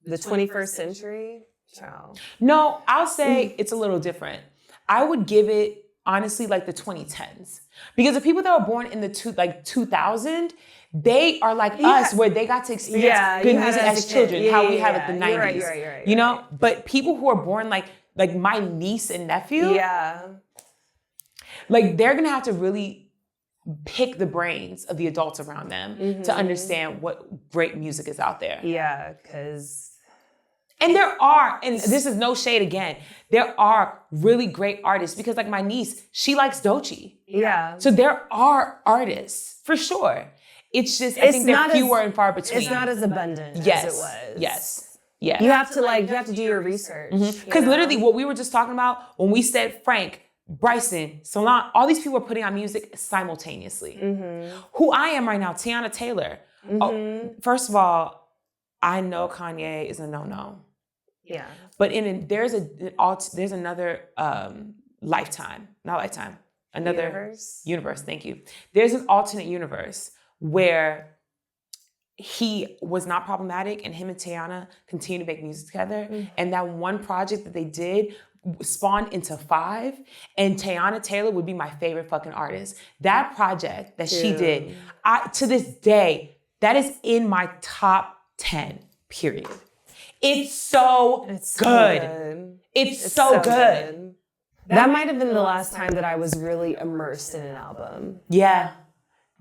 the 21st century, child. No, I'll say it's a little different. I would give it, honestly, like the 2010s. Because the people that were born in the 2000, they are like us, where they got to experience good music as children, how we have it the 90s. You're right, you know? But people who are born like my niece and nephew, like, they're going to have to really pick the brains of the adults around them to understand what great music is out there. Yeah, because... And there are, and this is no shade again, there are really great artists, because like my niece, she likes Doechii. Yeah. So there are artists, for sure. It's just, I think they're fewer and far between. It's not as abundant as it was. Yes. Yeah. You have to do your research. Because literally what we were just talking about, when we said Frank, Bryson, Solange, all these people are putting out music simultaneously. Who I am right now, Tiana Taylor. Oh, first of all, I know Kanye is a no-no. Yeah. But there's another universe. Thank you. There's an alternate universe where he was not problematic, and him and Tiana continue to make music together. And that one project that they did spawned into 5, and Tiana Taylor would be my favorite fucking artist. That project that she did, to this day, that is in my top 10, period. It's so good. It's so good. That might have been the last time that I was really immersed in an album. Yeah.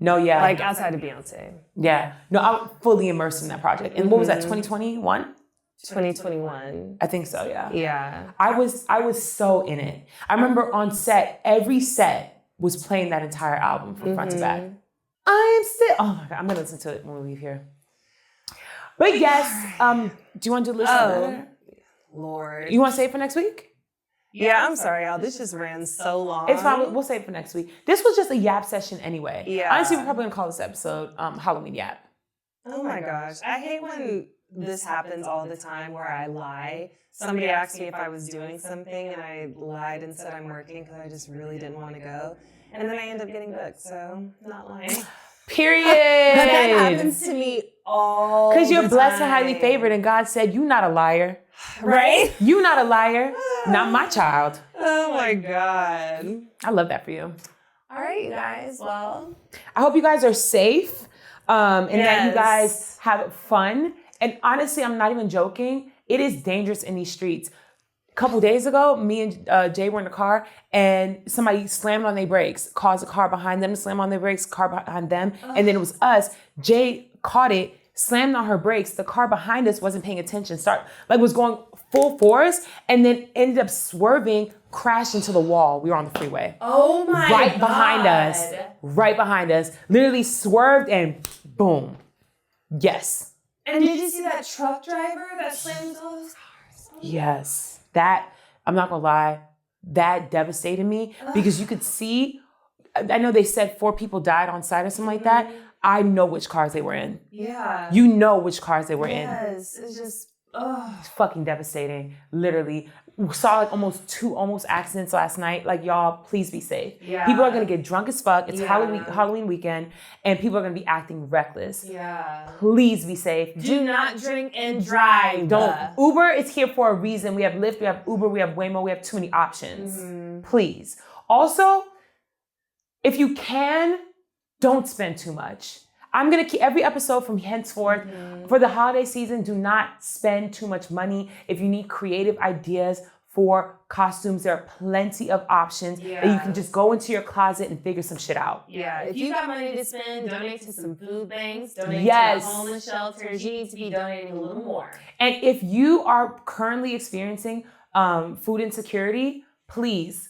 No, yeah. Like, outside of Beyonce. Yeah. No, I was fully immersed in that project. And what was that, 2021? 2021. I think so, yeah. Yeah. I was so in it. I remember on set, every set was playing that entire album from front to back. Oh my God, I'm gonna listen to it when we leave here. But yes, do you want to do the list? Oh, Lord. You want to save it for next week? Yeah, I'm sorry, y'all. This just ran so long. It's fine. We'll save it for next week. This was just a yap session anyway. Yeah. Honestly, we're probably going to call this episode Halloween Yap. Oh my gosh. I hate when this happens all the time where I lie. Somebody asked me if I was doing something and I lied and said I'm working because I just really didn't want to go. And then I end up getting booked, so not lying. Period. But that happens to me all the time. Because you're blessed and highly favored, and God said, "You not a liar." Right? You not a liar. Not my child. Oh my God. I love that for you. All right, you guys. Well, I hope you guys are safe and that you guys have fun. And honestly, I'm not even joking. It is dangerous in these streets. A couple days ago, me and Jay were in the car, and somebody slammed on their brakes, caused a car behind them to slam on their brakes, car behind them, and then it was us. Jay caught it, slammed on her brakes. The car behind us wasn't paying attention, was going full force, and then ended up swerving, crashed into the wall. We were on the freeway. Oh my God. Right behind us. Literally swerved and boom. Yes. And did you see that truck driver that slammed into all those cars? Yes. That, I'm not gonna lie, that devastated me because you could see, I know they said 4 people died on site or something like that. I know which cars they were in. Yeah. You know which cars they were in. Yes. It's just, It's fucking devastating. Literally. We saw like almost 2 accidents last night. Like, y'all, please be safe. Yeah. People are gonna get drunk as fuck. It's Halloween weekend, and people are gonna be acting reckless. Yeah. Please be safe. Do not drink and drive. Don't. Uber is here for a reason. We have Lyft, we have Uber, we have Waymo, we have too many options. Please. Also, if you can, don't spend too much. I'm going to keep every episode from henceforth. For the holiday season, do not spend too much money. If you need creative ideas for costumes, there are plenty of options that you can just go into your closet and figure some shit out. Yeah, if you got money to spend, donate to some food banks, donate to the homeless shelters. You need to be donating a little more. And if you are currently experiencing food insecurity, please,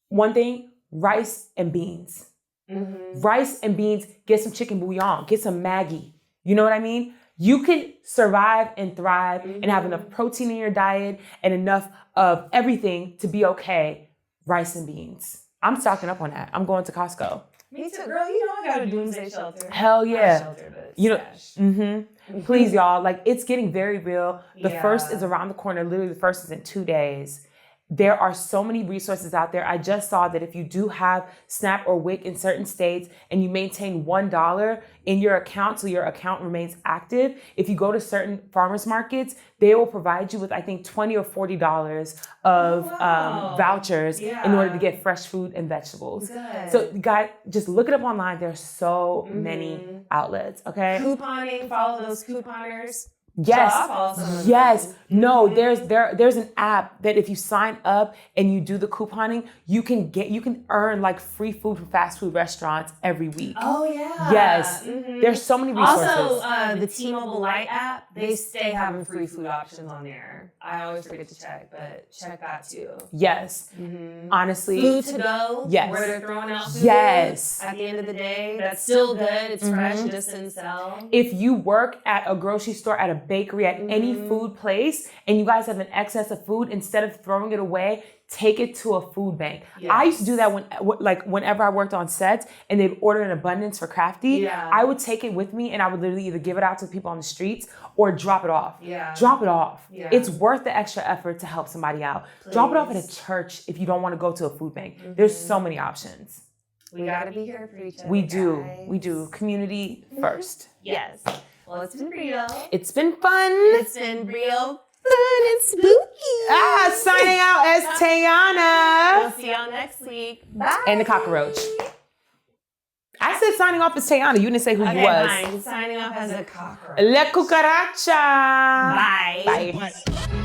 one thing, rice and beans. Rice and beans, get some chicken bouillon, get some Maggi. You know what I mean? You can survive and thrive and have enough protein in your diet and enough of everything to be okay. Rice and beans. I'm stocking up on that. I'm going to Costco. Me too, girl. You know I got a doomsday shelter. Hell yeah. Shelter, but you know, please, y'all. Like, it's getting very real. The first is around the corner. Literally, the first is in 2 days. There are so many resources out there. I just saw that if you do have SNAP or WIC in certain states and you maintain $1 in your account so your account remains active, if you go to certain farmers markets, they will provide you with, I think, $20 or $40 of vouchers in order to get fresh fruit and vegetables. Good. So, guys, just look it up online. There's so many outlets, okay? Couponing, follow those couponers. Yes. Yes. No, there's an app that if you sign up and you do the couponing, you can earn like free food from fast food restaurants every week. Oh yeah. Yes. There's so many resources. Also, the T-Mobile Lite app, they stay having free food options on there. I always forget to check, but check that too. Yes. Honestly. Food to go. Yes. Where they're throwing out food. Yes. At the end of the day, that's still good. It's fresh, just didn't sell. If you work at a grocery store, at a bakery, at any food place, and you guys have an excess of food, instead of throwing it away, take it to a food bank. Yes. I used to do that whenever I worked on sets and they'd order an abundance for Crafty. Yeah. I would take it with me and I would literally either give it out to people on the streets or drop it off. Yeah. Drop it off. Yeah. It's worth the extra effort to help somebody out. Please. Drop it off at a church if you don't want to go to a food bank. There's so many options. We gotta be here for each other. We do. Guys. We do. Community first. Yes. Well, it's been real. It's been fun. It's been real fun and spooky. Signing out as Tayana. We'll see y'all next week. Bye. And the cockroach. I said signing off as Tayana. You didn't say who you was. Fine. Signing off as a cockroach. La cucaracha. Bye. Bye.